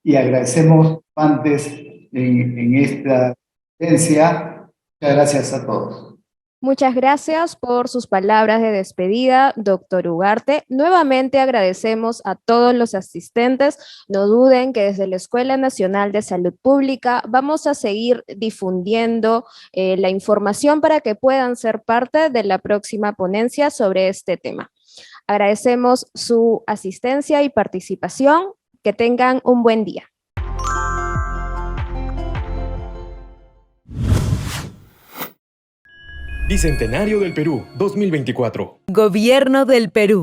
Speaker 2: y agradecemos antes en esta conferencia. Muchas gracias a todos.
Speaker 1: Muchas gracias por sus palabras de despedida, doctor Ugarte. Nuevamente agradecemos a todos los asistentes. No duden que desde la Escuela Nacional de Salud Pública vamos a seguir difundiendo la información para que puedan ser parte de la próxima ponencia sobre este tema. Agradecemos su asistencia y participación. Que tengan un buen día.
Speaker 6: Bicentenario del Perú, 2024.
Speaker 7: Gobierno del Perú.